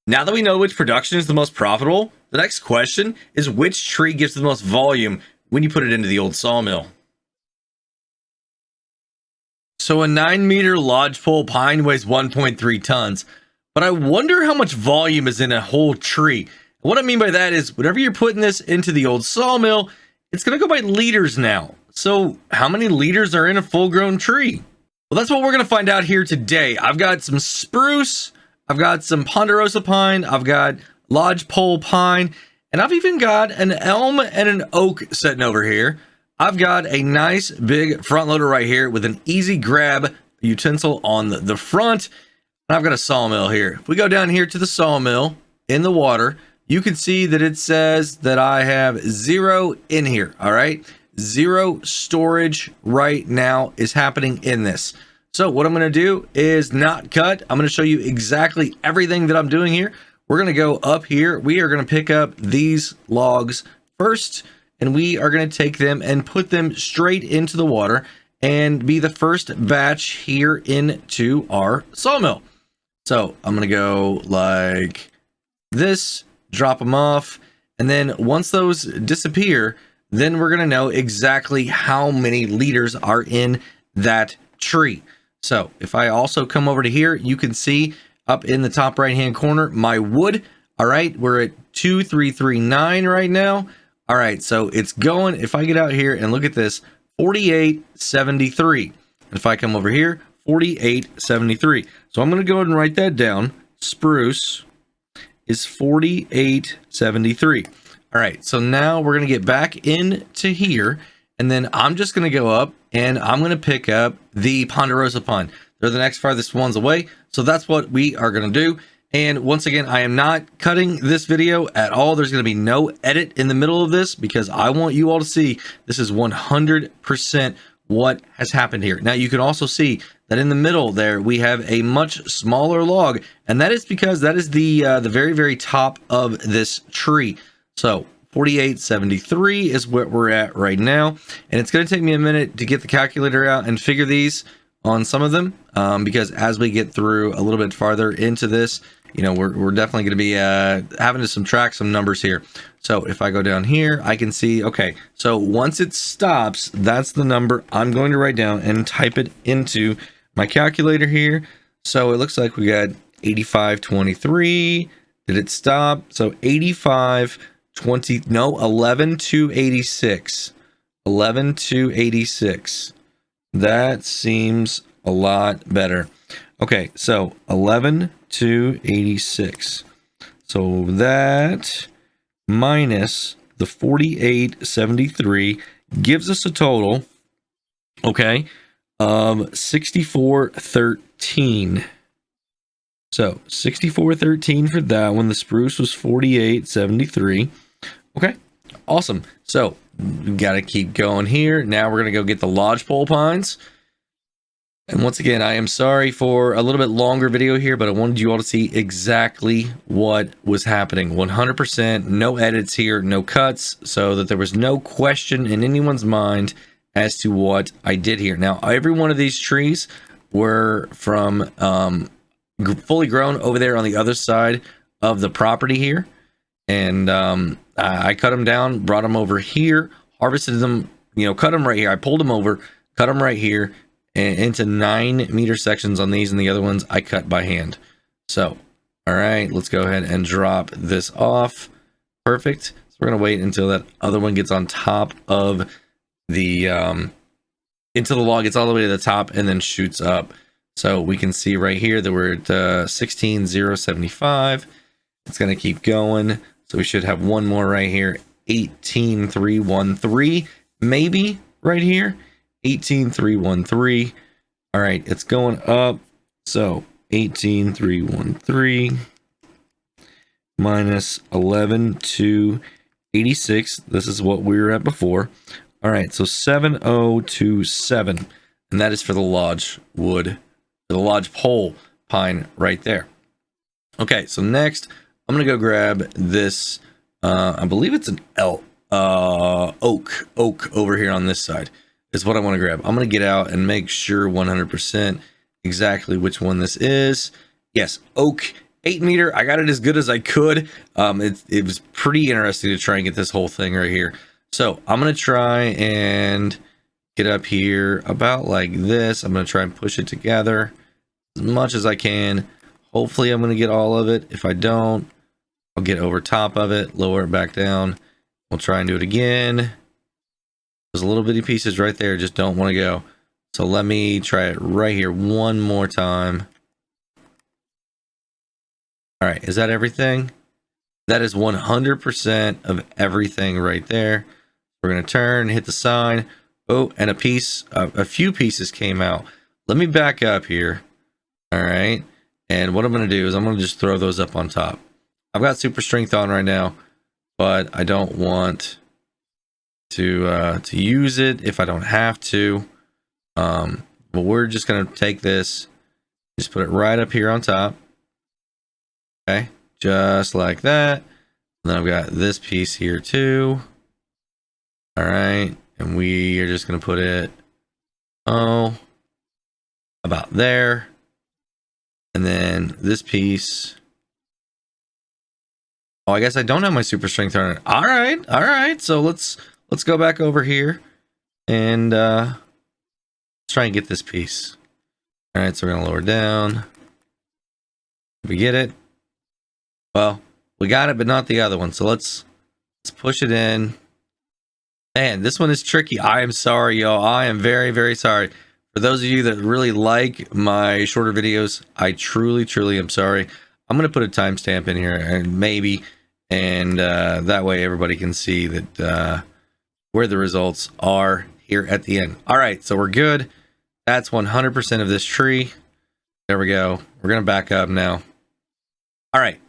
Speaker 1: Now that we know which production is the most profitable, the next question is which tree gives the most volume when you put it into the old sawmill. So a 9-meter lodgepole pine weighs 1.3 tons, but I wonder how much volume is in a whole tree. What I mean by that is whenever you're putting this into the old sawmill, it's going to go by liters now. So how many liters are in a full-grown tree? Well, that's what we're going to find out here today. I've got some spruce, I've got some ponderosa pine, I've got lodgepole pine, and I've even got an elm and an oak sitting over here. I've got a nice big front loader right here with an easy grab utensil on the front. And I've got a sawmill here. If we go down here to the sawmill in the water, you can see that it says that I have 0 in here. All right. 0 storage right now is happening in this. So what I'm going to do is not cut. I'm going to show you exactly everything that I'm doing here. We're going to go up here. We are going to pick up these logs first, and we are going to take them and put them straight into the water and be the first batch here into our sawmill. So I'm going to go like this, drop them off, and then once those disappear, then we're going to know exactly how many liters are in that tree. So if I also come over to here, you can see up in the top right hand corner my wood. All right, we're at 2339 right now. All right, so it's going, if I get out here and look at this, 4873. And if I come over here, 4873. So I'm going to go ahead and write that down. Spruce is 4873. All right, so now we're going to get back into here, and then I'm just going to go up and I'm going to pick up the ponderosa pine. They're the next farthest ones away, so that's what we are going to do. And once again, I am not cutting this video at all. There's going to be no edit in the middle of this because I want you all to see this is 100% what has happened here. Now you can also see that in the middle there we have a much smaller log, and that is because that is the very, very top of this tree. So 4873 is what we're at right now, and it's going to take me a minute to get the calculator out and figure these on some of them, because as we get through a little bit farther into this, you know, we're definitely going to be having to subtract some numbers here. So if I go down here, I can see, okay, so once it stops, that's the number I'm going to write down and type it into my calculator here. So it looks like we got 8523. Did it stop? So 8520, no, 11286. 11286. That seems a lot better. Okay, so 11286. So that minus the 4873 gives us a total, okay, of 6413. So 6413 for that one. The spruce was 4873. Okay, awesome. So we got to keep going here. Now we're going to go get the lodgepole pines. And once again, I am sorry for a little bit longer video here, but I wanted you all to see exactly what was happening. 100%, no edits here, no cuts, so that there was no question in anyone's mind as to what I did here. Now, every one of these trees were from fully grown over there on the other side of the property here. And I cut them down, brought them over here, harvested them, you know, cut them right here. I pulled them over, cut them right here, and into 9-meter sections on these, and the other ones I cut by hand. So, all right, let's go ahead and drop this off. Perfect. So we're gonna wait until that other one gets on top of the until the log gets all the way to the top and then shoots up. So we can see right here that we're at 16,075. It's gonna keep going. So we should have one more right here, 18,313, maybe right here, 18,313. All right, it's going up. So 18,313 minus 11,286. This is what we were at before. All right, so 7027, and that is for the lodge wood, the lodge pole pine right there. Okay, so next I'm gonna go grab this. I believe it's an oak over here on this side is what I want to grab. I'm gonna get out and make sure 100% exactly which one this is. Yes, oak, 8 meter. I got it as good as I could. It was pretty interesting to try and get this whole thing right here. So I'm gonna try and get up here about like this. I'm gonna try and push it together as much as I can. Hopefully I'm gonna get all of it. If I don't, I'll get over top of it, lower it back down. We'll try and do it again. Those little bitty pieces right there just don't want to go. So let me try it right here one more time. All right, is that everything? That is 100% of everything right there. We're gonna turn, hit the sign. Oh, and a few pieces came out. Let me back up here. All right, and what I'm gonna do is I'm gonna just throw those up on top. I've got super strength on right now, but I don't want to use it if I don't have to. But we're just gonna take this, just put it right up here on top. Okay, just like that. And then I've got this piece here too. All right, and we are just gonna put it about there, and then this piece. Oh, I guess I don't have my super strength on it. All right. So let's go back over here and let's try and get this piece. All right, so we're gonna lower down. Did we get it? Well, we got it, but not the other one. So let's push it in. Man, this one is tricky. I am sorry, y'all. I am very, very sorry. For those of you that really like my shorter videos, I truly am sorry. I'm going to put a timestamp in here and that way everybody can see that where the results are here at the end. All right, so we're good. That's 100% of this tree. There we go. We're going to back up now. All right,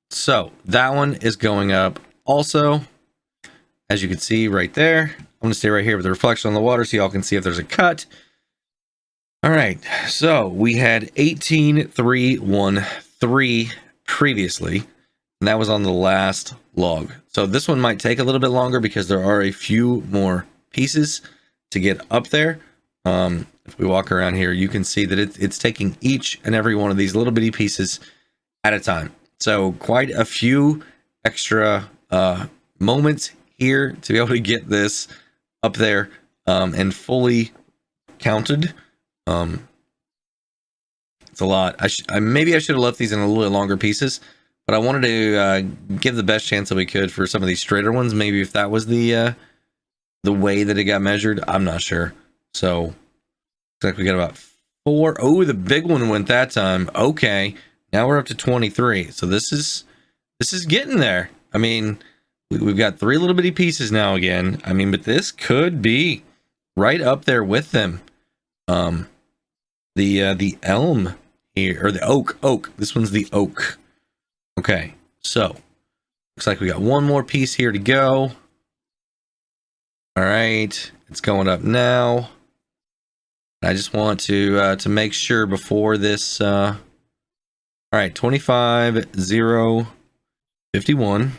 Speaker 1: so that one is going up also, as you can see right there. I'm going to stay right here with the reflection on the water so y'all can see if there's a cut. All right, so we had 18,313 previously, and that was on the last log. So this one might take a little bit longer because there are a few more pieces to get up there. If we walk around here, you can see that it's taking each and every one of these little bitty pieces at a time. So quite a few extra moments here to be able to get this up there and fully counted. It's a lot. Maybe I should have left these in a little bit longer pieces, but I wanted to give the best chance that we could for some of these straighter ones. Maybe if that was the way that it got measured, I'm not sure. So looks like we got about 4. Oh, the big one went that time. Okay, now we're up to 23. So this is getting there. I mean, we've got 3 little bitty pieces now again. I mean, but this could be right up there with them. The elm here, or the oak. This one's the oak. Okay, so looks like we got one more piece here to go. All right, it's going up now. I just want to make sure before this. All right, 25,051.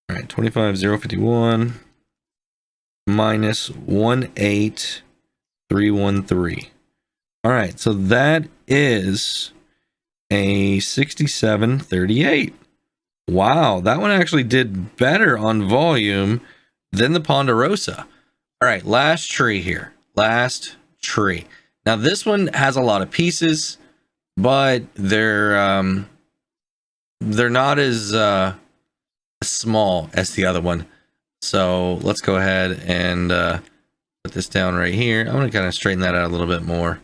Speaker 1: All right, 25,051 minus 18,313. All right, so that is a 6738. Wow, that one actually did better on volume than the Ponderosa. All right, last tree here. Last tree. Now this one has a lot of pieces, but they're not as as small as the other one. So let's go ahead and put this down right here. I'm going to kind of straighten that out a little bit more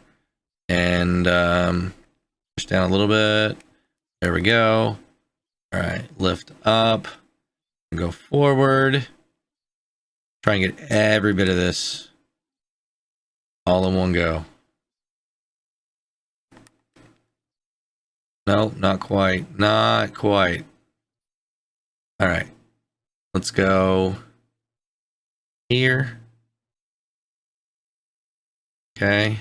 Speaker 1: and push down a little bit. There we go. All right, lift up, go forward. Try and get every bit of this all in one go. No, not quite. Not quite. All right. Let's go here. Okay.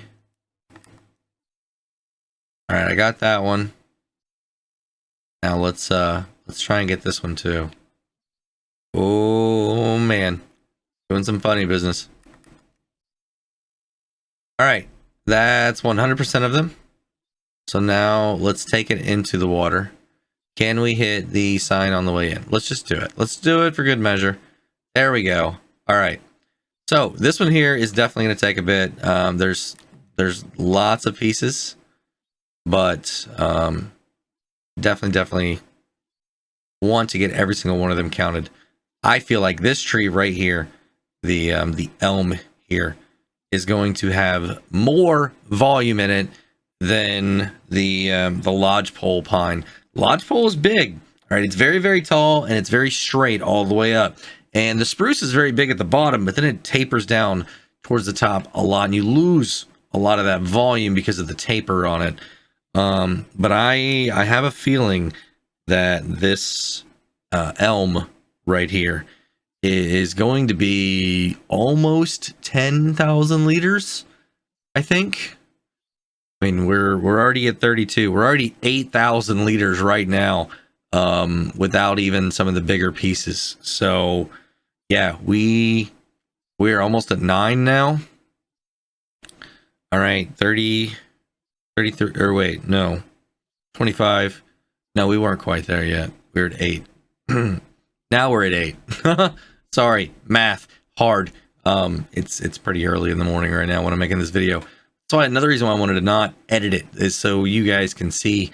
Speaker 1: All right, I got that one. Now let's try and get this one too. Oh man. Doing some funny business. All right. That's 100% of them. So now let's take it into the water. Can we hit the sign on the way in? Let's just do it. Let's do it for good measure. There we go. All right. So this one here is definitely going to take a bit. There's lots of pieces, but definitely want to get every single one of them counted. I feel like this tree right here, the elm here, is going to have more volume in it than the lodgepole pine. Lodgepole is big, all right? It's very tall and it's very straight all the way up. And the spruce is very big at the bottom, but then it tapers down towards the top a lot, and you lose a lot of that volume because of the taper on it. But I have a feeling that this elm right here is going to be almost 10,000 liters, I think. I mean, we're already at 32. We're already 8,000 liters right now, without even some of the bigger pieces. So yeah, we're almost at 9 now. All right, 30, 33, or wait, no, 25. No, we weren't quite there yet. We're at 8. Now we're at 8. Sorry, math hard. It's pretty early in the morning right now when I'm making this video. So another reason why I wanted to not edit it is so you guys can see,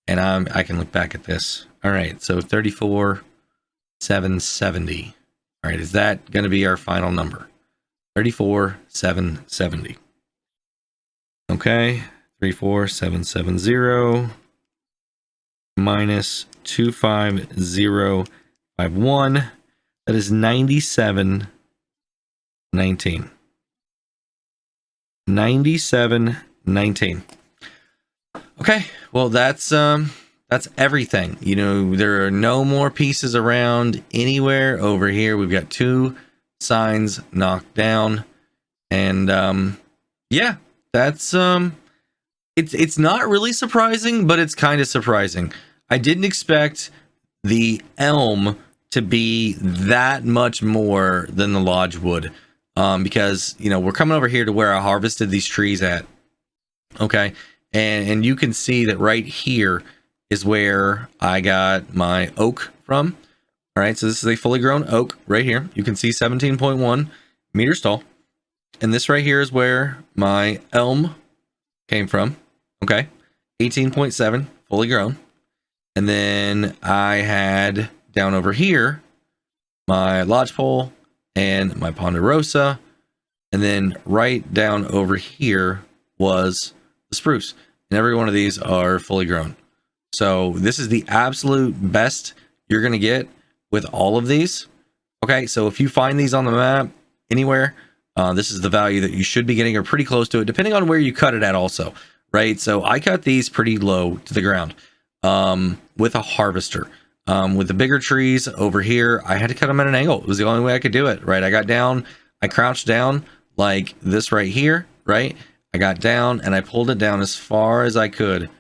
Speaker 1: and I can look back at this. All right, so 34,770. All right, is that going to be our final number? 34,770. Okay, 34,770 minus 25051. That is 9719. 9719. Okay, well that's everything. You know, there are no more pieces around anywhere over here. We've got 2 signs knocked down, and yeah, that's it's not really surprising, but it's kind of surprising. I didn't expect the elm to be that much more than the lodge wood. Because, you know, we're coming over here to where I harvested these trees at. Okay. And you can see that right here is where I got my oak from. All right. So this is a fully grown oak right here. You can see 17.1 meters tall. And this right here is where my elm came from. Okay. 18.7 fully grown. And then I had down over here my lodgepole and my ponderosa, and then right down over here was the spruce, and every one of these are fully grown. So this is the absolute best you're going to get with all of these. Okay, so if you find these on the map anywhere, this is the value that you should be getting, or pretty close to it, depending on where you cut it at also, right? So I cut these pretty low to the ground with a harvester. With the bigger trees over here, I had to cut them at an angle. It was the only way I could do it, right? I got down, I crouched down like this right here, right? I got down and I pulled it down as far as I could.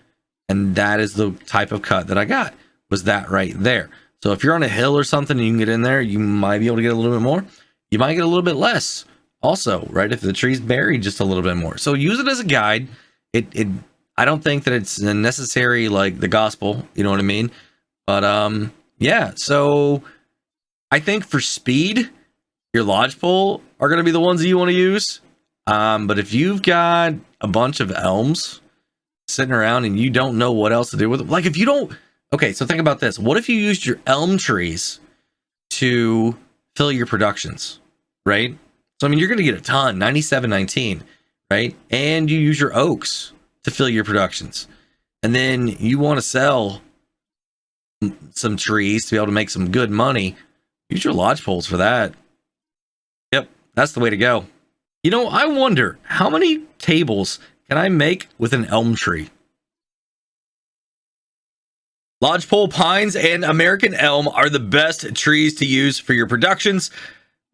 Speaker 1: And that is the type of cut that I got, was that right there. So if you're on a hill or something and you can get in there, you might be able to get a little bit more. You might get a little bit less also, right? If the tree's buried just a little bit more. So use it as a guide. I don't think that it's necessary like the gospel, you know what I mean? But yeah, so I think for speed, your lodgepole are going to be the ones that you want to use. But if you've got a bunch of elms sitting around and you don't know what else to do with them, like if you don't, okay, so think about this. What if you used your elm trees to fill your productions, right? So, I mean, you're going to get a ton, 97.19, right? And you use your oaks to fill your productions. And then you want to sell some trees to be able to make some good money. Use your lodge poles for that. Yep, that's the way to go. You know, I wonder how many tables can I make with an elm tree? Lodgepole pines and American elm are the best trees to use for your productions.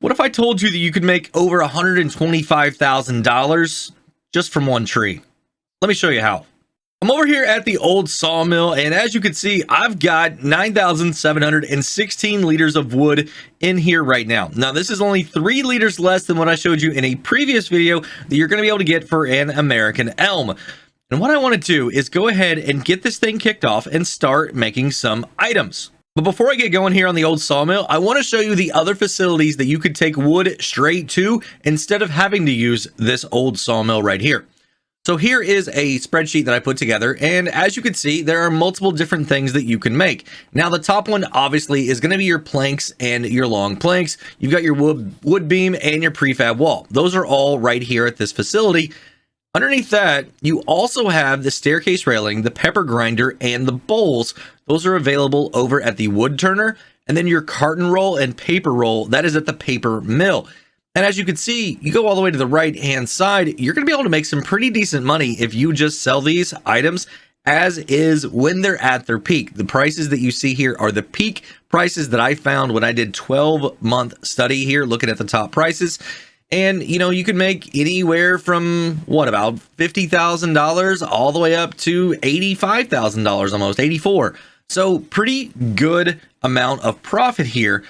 Speaker 1: What if I told you that you could make over $125,000 just from one tree? Let me show you how. I'm over here at the old sawmill, and as you can see, I've got 9,716 liters of wood in here right now. Now, this is only 3 liters less than what I showed you in a previous video that you're going to be able to get for an American elm. And what I want to do is go ahead and get this thing kicked off and start making some items. But before I get going here on the old sawmill, I want to show you the other facilities that you could take wood straight to instead of having to use this old sawmill right here. So here is a spreadsheet that I put together, and as you can see, there are multiple different things that you can make. Now, the top one obviously is going to be your planks and your long planks. You've got your wood beam and your prefab wall. Those are all right here at this facility. Underneath that, you also have the staircase railing, the pepper grinder, and the bowls. Those are available over at the wood turner. And then your carton roll and paper roll, that is at the paper mill. And as you can see, you go all the way to the right-hand side, you're going to be able to make some pretty decent money if you just sell these items as is when they're at their peak. The prices that you see here are the peak prices that I found when I did 12-month study here, looking at the top prices. And, you know, you can make anywhere from, what, about $50,000 all the way up to $85,000 almost, 84. So pretty good amount of profit here.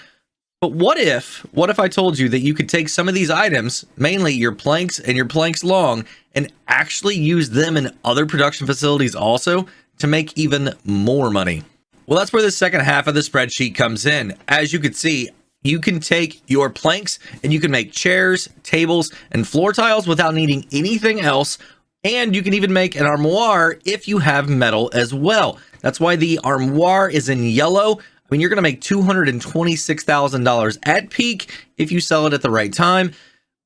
Speaker 1: But what if I told you that you could take some of these items, mainly your planks and your planks long, and actually use them in other production facilities also to make even more money? Well, that's where the second half of the spreadsheet comes in. As you can see, you can take your planks and you can make chairs, tables, and floor tiles without needing anything else. And you can even make an armoire if you have metal as well. That's why the armoire is in yellow. I mean, you're going to make $226,000 at peak if you sell it at the right time.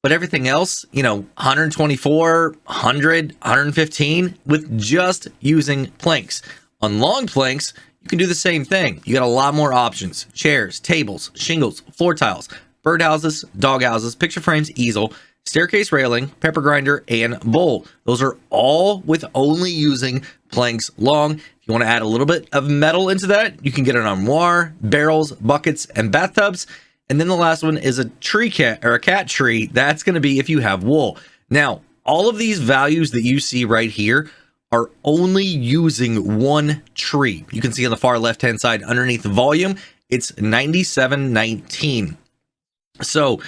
Speaker 1: But everything else, you know, 124, 100, 115 with just using planks. On long planks, you can do the same thing. You got a lot more options: chairs, tables, shingles, floor tiles, birdhouses, dog houses, picture frames, easel, staircase railing, pepper grinder, and bowl. Those are all with only using planks long. If you want to add a little bit of metal into that, you can get an armoire, barrels, buckets, and bathtubs. And then the last one is a tree cat or a cat tree. That's going to be if you have wool. Now, all of these values that you see right here are only using one tree. You can see on the far left-hand side underneath the volume, it's 97.19. So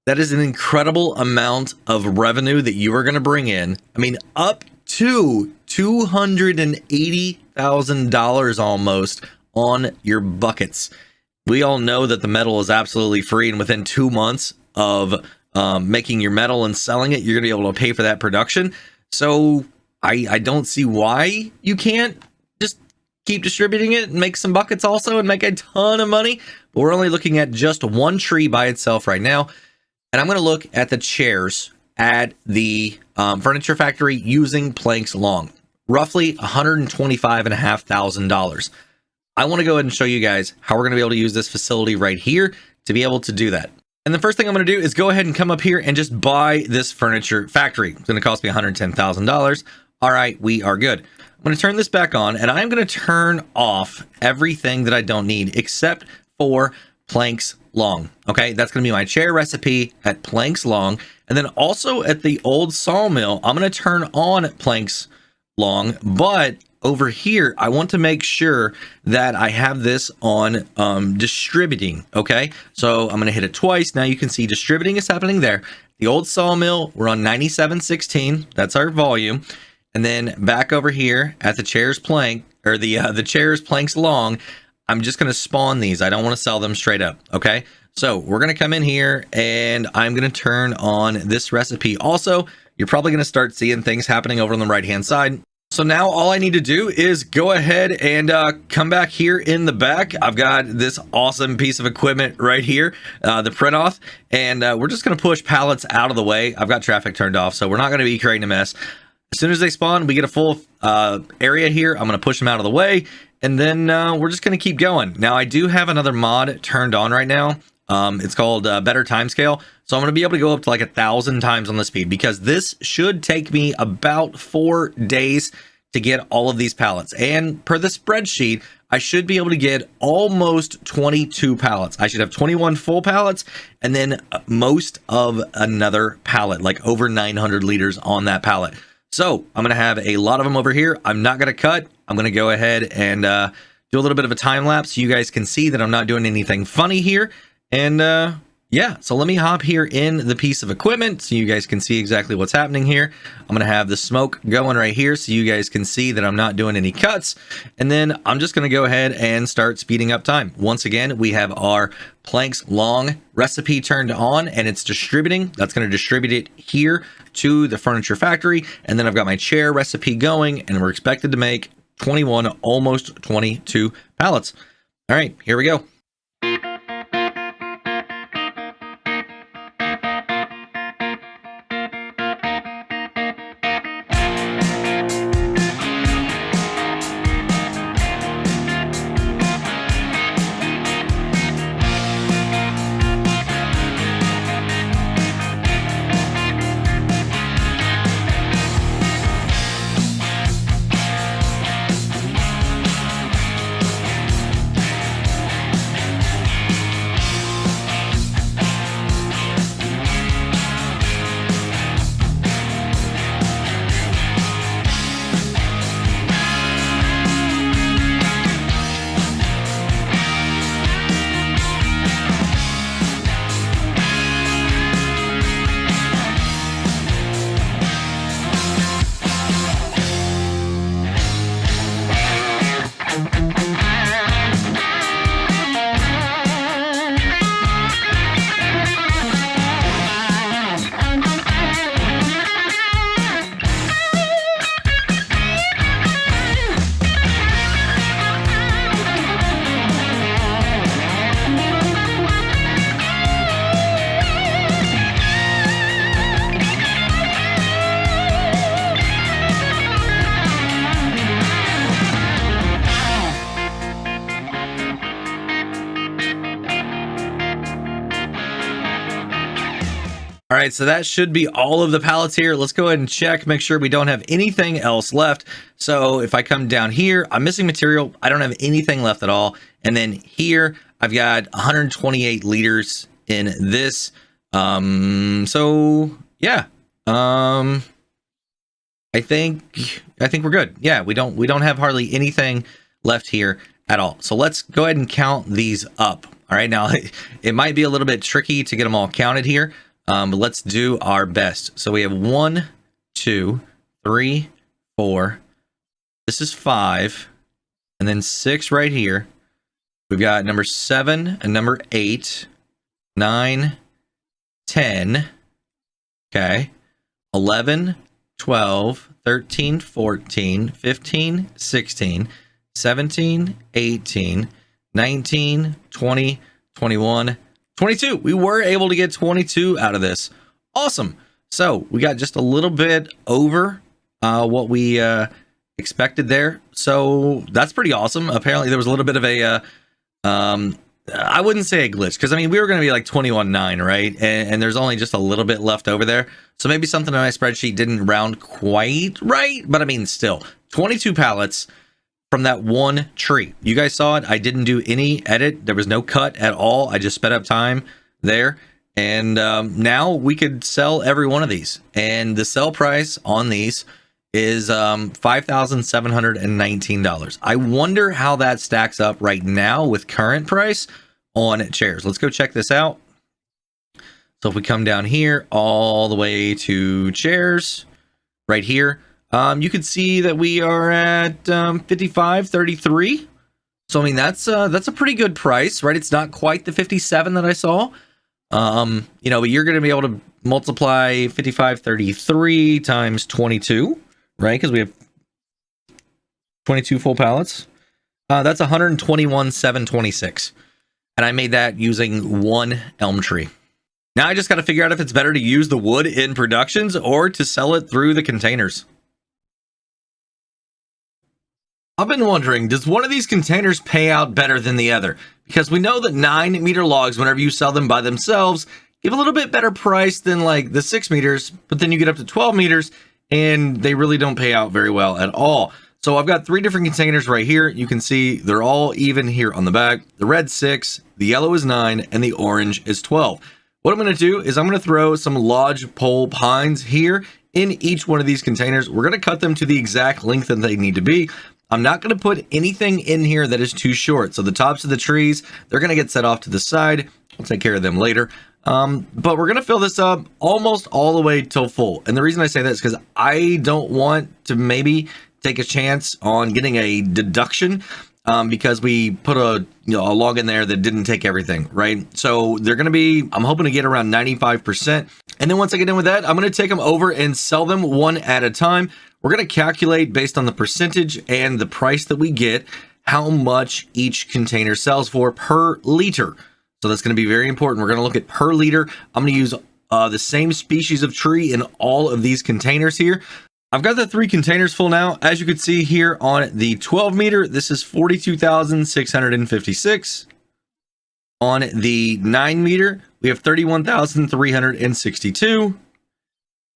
Speaker 1: that is an incredible amount of revenue that you are going to bring in. I mean, up to $280,000 almost on your buckets. We all know that the metal is absolutely free, and within 2 months of making your metal and selling it, you're going to be able to pay for that production. So I don't see why you can't just keep distributing it and make some buckets also and make a ton of money. But we're only looking at just one tree by itself right now. And I'm going to look at the chairs at the furniture factory using planks long, roughly $125,500. I want to go ahead and show you guys how we're going to be able to use this facility right here to be able to do that. And the first thing I'm going to do is go ahead and come up here and just buy this furniture factory. It's going to cost me $110,000. All right, we are good. I'm going to turn this back on, and I'm going to turn off everything that I don't need except for planks long. Okay, that's going to be my chair recipe at planks long. And then also at the old sawmill, I'm going to turn on planks long, but over here, I want to make sure that I have this on distributing. Okay, so I'm going to hit it twice. Now you can see distributing is happening there. The old sawmill, we're on 97.16. That's our volume. And then back over here at the chairs plank, or the chairs planks long, I'm just going to spawn these. I don't want to sell them straight up. Okay, so we're going to come in here and I'm going to turn on this recipe. Also, you're probably going to start seeing things happening over on the right hand side. So now all I need to do is go ahead and come back here in the back. I've got this awesome piece of equipment right here, the print off, and we're just going to push pallets out of the way. I've got traffic turned off, so we're not going to be creating a mess. As soon as they spawn, we get a full area here. I'm going to push them out of the way, and then we're just going to keep going. Now, I do have another mod turned on right now. It's called Better Timescale. So I'm going to be able to go up to like 1,000 times on the speed, because this should take me about 4 days to get all of these pallets. And per the spreadsheet, I should be able to get almost 22 pallets. I should have 21 full pallets, and then most of another pallet, like over 900 liters on that pallet. So I'm going to have a lot of them over here. I'm not going to cut. I'm going to go ahead and do a little bit of a time lapse so you guys can see that I'm not doing anything funny here. And yeah, so let me hop here in the piece of equipment so you guys can see exactly what's happening here. I'm going to have the smoke going right here so you guys can see that I'm not doing any cuts. And then I'm just going to go ahead and start speeding up time. Once again, we have our planks long recipe turned on, and it's distributing. That's going to distribute it here to the furniture factory. And then I've got my chair recipe going, and we're expected to make 21, almost 22 pallets. All right, here we go. All right, so that should be all of the pallets here. Let's go ahead and check, make sure we don't have anything else left. So if I come down here, I'm missing material. I don't have anything left at all. And then here, I've got 128 liters in this. So yeah, I think we're good. Yeah, we don't have hardly anything left here at all. So let's go ahead and count these up. All right, now it might be a little bit tricky to get them all counted here. But let's do our best. So we have 1, 2, 3, 4. This is 5, and then 6 right here. We've got number 7 and number 8, 9, 10. Okay. 11, 12, 13, 14, 15, 16, 17, 18, 19, 20, 21, 22. We were able to get 22 out of this. Awesome. So we got just a little bit over what we expected there. So that's pretty awesome. Apparently there was a little bit of a, I wouldn't say a glitch, because I mean, we were going to be like 21.9, right? And there's only just a little bit left over there. So maybe something on my spreadsheet didn't round quite right. But I mean, still 22 pallets from that one tree. You guys saw it. I didn't do any edit. There was no cut at all. I just sped up time there. And now we could sell every one of these. And the sell price on these is $5,719. I wonder how that stacks up right now with current price on chairs. Let's go check this out. So if we come down here all the way to chairs right here, you can see that we are at 55.33. So I mean, that's a pretty good price, right? It's not quite the 57 that I saw. You know, but you're going to be able to multiply 55.33 times 22, right? Because we have 22 full pallets. That's 121,726. And I made that using one elm tree. Now I just got to figure out if it's better to use the wood in productions or to sell it through the containers. I've been wondering, does one of these containers pay out better than the other? Because we know that 9-meter logs, whenever you sell them by themselves, give a little bit better price than like the 6 meters, but then you get up to 12 meters and they really don't pay out very well at all. So I've got 3 different containers right here. You can see they're all even here on the back. The red 6, the yellow is 9, and the orange is 12. What I'm going to do is I'm going to throw some lodgepole pines here in each one of these containers. We're going to cut them to the exact length that they need to be. I'm not going to put anything in here that is too short. So the tops of the trees, they're going to get set off to the side. We'll take care of them later. But we're going to fill this up almost all the way till full. And the reason I say that is because I don't want to maybe take a chance on getting a deduction because we put a log in there that didn't take everything, right? So they're going to be, I'm hoping to get around 95%. And then once I get in with that, I'm going to take them over and sell them one at a time. We're going to calculate based on the percentage and the price that we get, how much each container sells for per liter. So that's going to be very important. We're going to look at per liter. I'm going to use the same species of tree in all of these containers here. I've got the 3 containers full now. As you can see here on the 12 meter, this is 42,656. On the 9 meter, we have 31,362.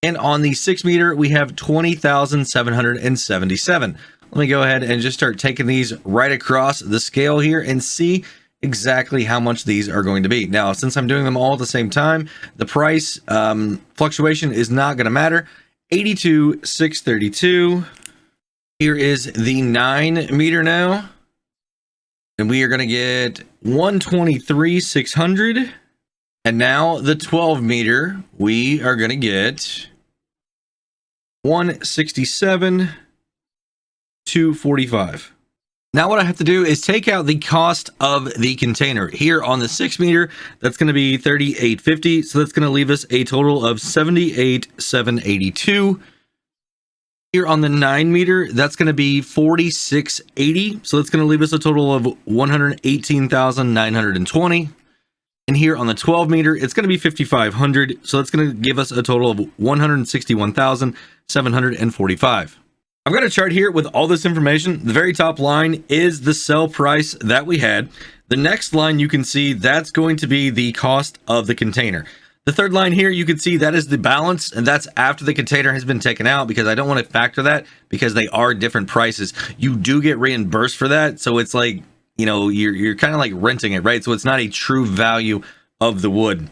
Speaker 1: And on the 6 meter, we have 20,777. Let me go ahead and just start taking these right across the scale here and see exactly how much these are going to be. Now, since I'm doing them all at the same time, the price fluctuation is not going to matter. 82,632. Here is the 9 meter now. And we are going to get 123,600. And now the 12 meter, we are going to get 167,245. Now what I have to do is take out the cost of the container. Here on the 6 meter, that's going to be 38.50. So that's going to leave us a total of 78,782. Here on the 9 meter, that's going to be 46.80. So that's going to leave us a total of 118,920. And here on the 12 meter, it's going to be 5,500. So that's going to give us a total of 161,745. I've got a chart here with all this information. The very top line is the sell price that we had. The next line you can see that's going to be the cost of the container. The third line here, you can see that is the balance, and that's after the container has been taken out because I don't want to factor that because they are different prices. You do get reimbursed for that. So it's like, you're kind of like renting it, right? So it's not a true value of the wood.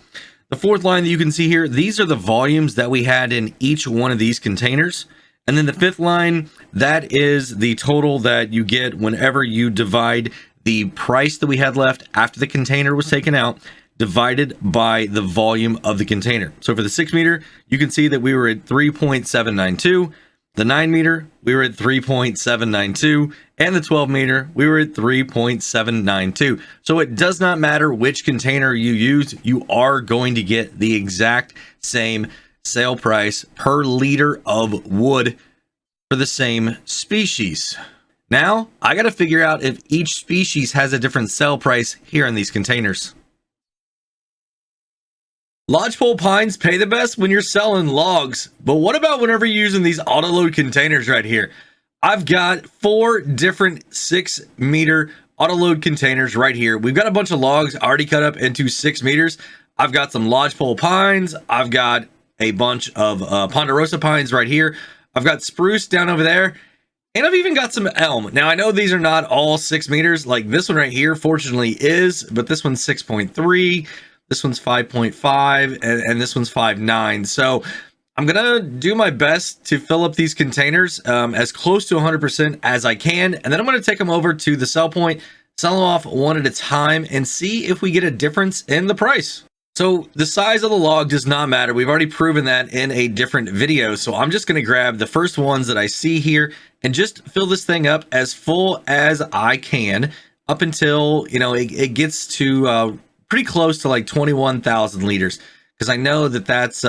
Speaker 1: The fourth line that you can see here, these are the volumes that we had in each one of these containers. And then the fifth line, that is the total that you get whenever you divide the price that we had left after the container was taken out, divided by the volume of the container. So for the 6 meter, you can see that we were at 3.792. The 9 meter, we were at 3.792, and the 12 meter, we were at 3.792. So it does not matter which container you use, you are going to get the exact same sale price per liter of wood for the same species. Now, I got to figure out if each species has a different sale price here in these containers. Lodgepole pines pay the best when you're selling logs, but what about whenever you're using these auto load containers right here? I've got 4 different 6 meter auto load containers right here. We've got a bunch of logs already cut up into 6 meters. I've got some lodgepole pines. I've got a bunch of ponderosa pines right here. I've got spruce down over there, and I've even got some elm. Now I know these are not all 6 meters. Like this one right here, fortunately is, but this one's 6.3. This one's 5.5 and this one's 5.9. So I'm gonna do my best to fill up these containers as close to 100% as I can, and then I'm gonna take them over to the sell point, sell them off one at a time, and see if we get a difference in the price. So the size of the log does not matter. We've already proven that in a different video. So I'm just gonna grab the first ones that I see here and just fill this thing up as full as I can up until it gets to pretty close to like 21,000 liters, because I know that that's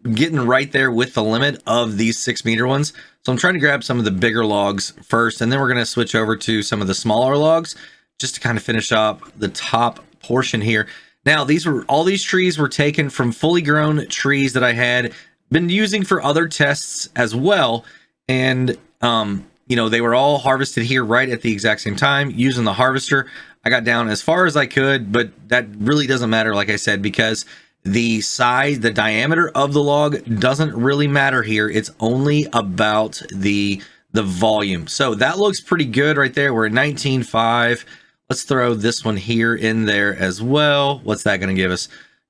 Speaker 1: getting right there with the limit of these 6-meter ones. So I'm trying to grab some of the bigger logs first, and then we're going to switch over to some of the smaller logs just to kind of finish up the top portion here. Now, all these trees were taken from fully grown trees that I had been using for other tests as well. And, you know, they were all harvested here right at the exact same time using the harvester. I got down as far as I could, but that really doesn't matter, like I said, because the size, the diameter of the log doesn't really matter here. It's only about the volume. So that looks pretty good right there. We're at 19.5. Let's throw this one here in there as well. What's that going to give us?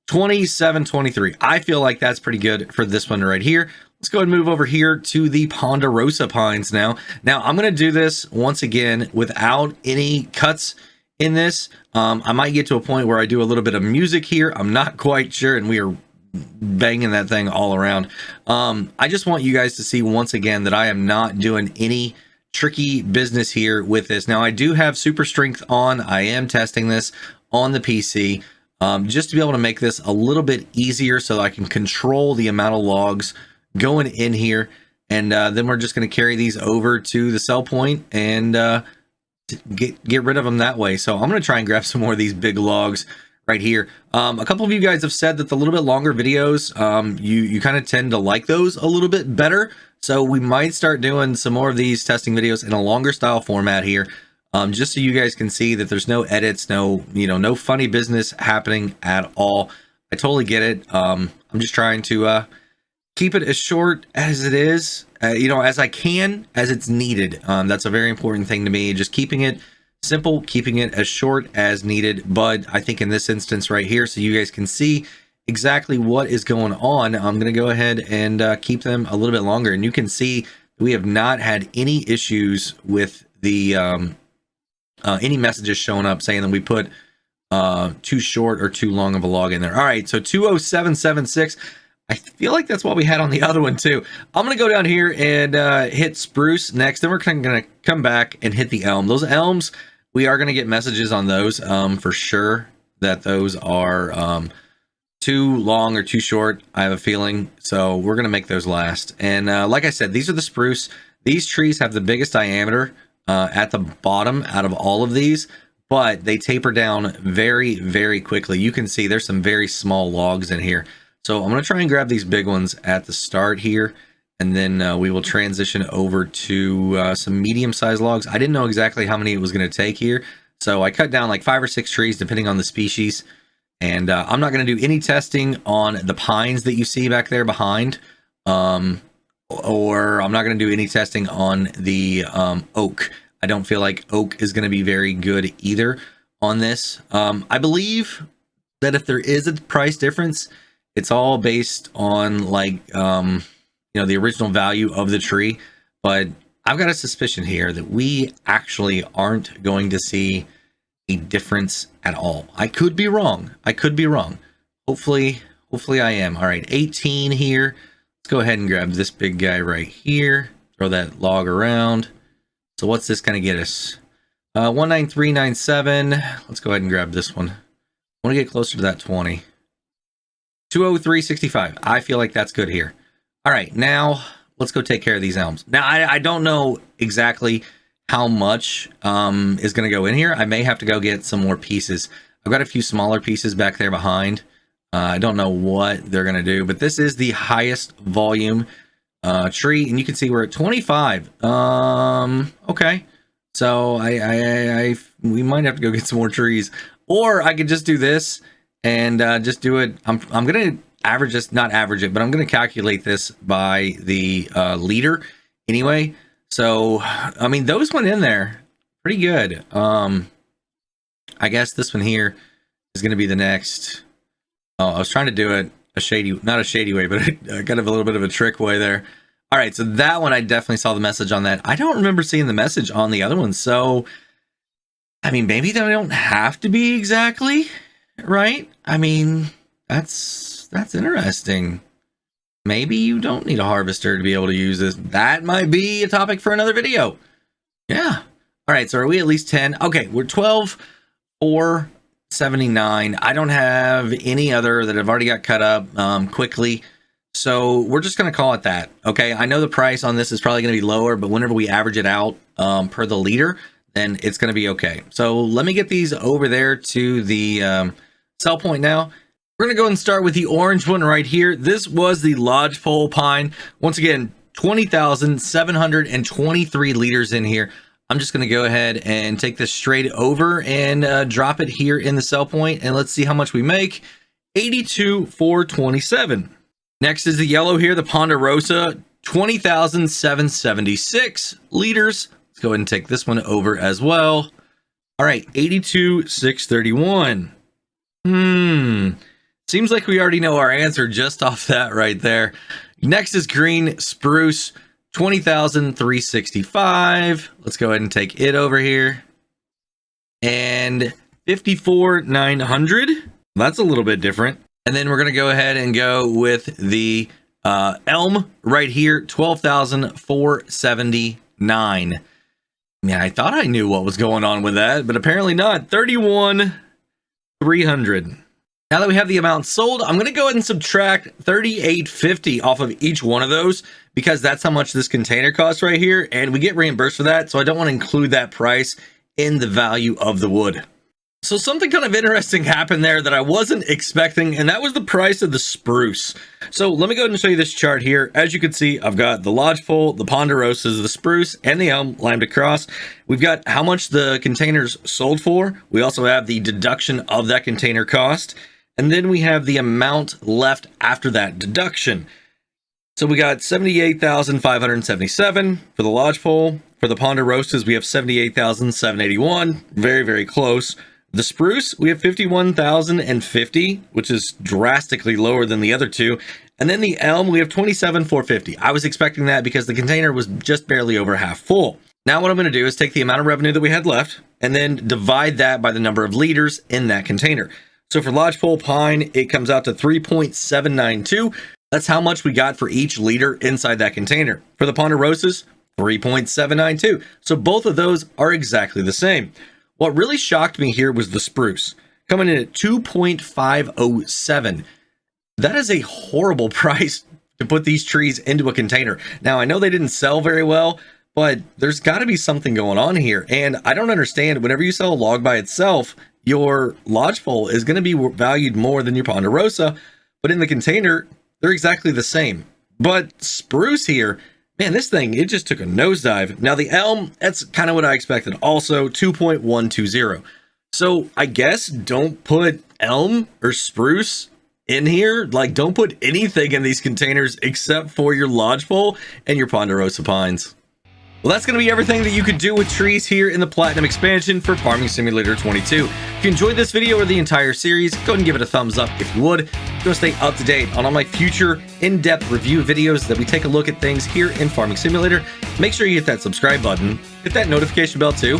Speaker 1: 27.23. I feel like that's pretty good for this one right here. Let's go ahead and move over here to the Ponderosa pines now. Now I'm going to do this once again without any cuts in this. I might get to a point where I do a little bit of music here. I'm not quite sure, and we are banging that thing all around. I just want you guys to see once again that I am not doing any tricky business here with this. Now I do have super strength on. I am testing this on the PC just to be able to make this a little bit easier so that I can control the amount of logs going in here. And then we're just going to carry these over to the sell point and get rid of them that way. So I'm going to try and grab some more of these big logs right here. A couple of you guys have said that the little bit longer videos, you kind of tend to like those a little bit better. So we might start doing some more of these testing videos in a longer style format here, just so you guys can see that there's no edits, no funny business happening at all. I totally get it. I'm just trying to keep it as short as it is, as I can, as it's needed. That's a very important thing to me, just keeping it simple, keeping it as short as needed. But I think in this instance right here, so you guys can see exactly what is going on, I'm going to go ahead and keep them a little bit longer. And you can see we have not had any issues with the any messages showing up saying that we put too short or too long of a log in there. All right, so 20776. I feel like that's what we had on the other one too. I'm going to go down here and hit Spruce next. Then we're going to come back and hit the Elm. Those Elms, we are going to get messages on those for sure that those are too long or too short, I have a feeling. So we're going to make those last. And like I said, these are the Spruce. These trees have the biggest diameter at the bottom out of all of these, but they taper down very, very quickly. You can see there's some very small logs in here. So I'm going to try and grab these big ones at the start here, and then we will transition over to some medium-sized logs. I didn't know exactly how many it was going to take here, so I cut down like 5 or 6 trees depending on the species. And I'm not going to do any testing on the pines that you see back there behind, or I'm not going to do any testing on the oak. I don't feel like oak is going to be very good either on this. I believe that if there is a price difference, it's all based on like, the original value of the tree. But I've got a suspicion here that we actually aren't going to see a difference at all. I could be wrong. Hopefully I am. All right, 18 here. Let's go ahead and grab this big guy right here. Throw that log around. So what's this going to get us? 19397. Let's go ahead and grab this one. I want to get closer to that 20. 20365. I feel like that's good here. All right, now let's go take care of these elms. Now I don't know exactly how much is going to go in here. I may have to go get some more pieces. I've got a few smaller pieces back there behind. I don't know what they're going to do, but this is the highest volume tree, and you can see we're at 25. Okay, so we might have to go get some more trees, or I could just do this and just do it. I'm gonna average this, not average it, but I'm gonna calculate this by the liter anyway. So I mean, those went in there pretty good. I guess this one here is gonna be the next. Oh, I was trying to do it not a shady way, but kind of a little bit of a trick way there. All right, so that one I definitely saw the message on that. I don't remember seeing the message on the other one. So I mean, maybe they don't have to be exactly right. I mean, that's interesting. Maybe you don't need a harvester to be able to use this. That might be a topic for another video. Yeah. All right, so are we at least 10? Okay, we're 12 or 79. I don't have any other that have already got cut up quickly. So we're just going to call it that. Okay. I know the price on this is probably going to be lower, but whenever we average it out per the leader, then it's going to be okay. So let me get these over there to the sell point now. We're going to go and start with the orange one right here. This was the lodgepole pine. Once again, 20,723 liters in here. I'm just going to go ahead and take this straight over and drop it here in the sell point, and let's see how much we make. 82,427. Next is the yellow here, the Ponderosa, 20,776 liters. Let's go ahead and take this one over as well. All right, 82,631. Seems like we already know our answer just off that right there. Next is green spruce, 20,365. Let's go ahead and take it over here. And 54,900. That's a little bit different. And then we're going to go ahead and go with the elm right here, 12,479. Man, I thought I knew what was going on with that, but apparently not. 31,300. Now that we have the amount sold, I'm going to go ahead and subtract 3,850 off of each one of those, because that's how much this container costs right here, and we get reimbursed for that, so I don't want to include that price in the value of the wood. So something kind of interesting happened there that I wasn't expecting, and that was the price of the spruce. So let me go ahead and show you this chart here. As you can see, I've got the lodgepole, the ponderosas, the spruce, and the elm lined across. We've got how much the containers sold for. We also have the deduction of that container cost. And then we have the amount left after that deduction. So we got 78,577 for the lodgepole. For the ponderosas, we have 78,781. Very, very close. The spruce, we have 51,050, which is drastically lower than the other two. And then the elm, we have 27,450. I was expecting that because the container was just barely over half full. Now what I'm going to do is take the amount of revenue that we had left and then divide that by the number of liters in that container. So for lodgepole pine, it comes out to 3.792. That's how much we got for each liter inside that container. For the ponderosas, 3.792. So both of those are exactly the same. What really shocked me here was the spruce, coming in at 2.507. That is a horrible price to put these trees into a container. Now, I know they didn't sell very well, but there's got to be something going on here. And I don't understand, whenever you sell a log by itself, your lodgepole is going to be valued more than your ponderosa, but in the container, they're exactly the same. But spruce here, man, this thing, it just took a nosedive. Now the elm, that's kind of what I expected. Also 2.120. So I guess don't put elm or spruce in here. Like, don't put anything in these containers except for your lodgepole and your ponderosa pines. Well, that's going to be everything that you could do with trees here in the Platinum expansion for Farming Simulator 22. If you enjoyed this video or the entire series, go ahead and give it a thumbs up if you would. Go stay up to date on all my future in-depth review videos that we take a look at things here in Farming Simulator. Make sure you hit that subscribe button, hit that notification bell too.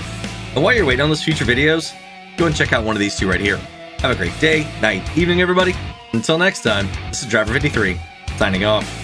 Speaker 1: And while you're waiting on those future videos, go and check out one of these two right here. Have a great day, night, evening, everybody. Until next time, this is Driver53, signing off.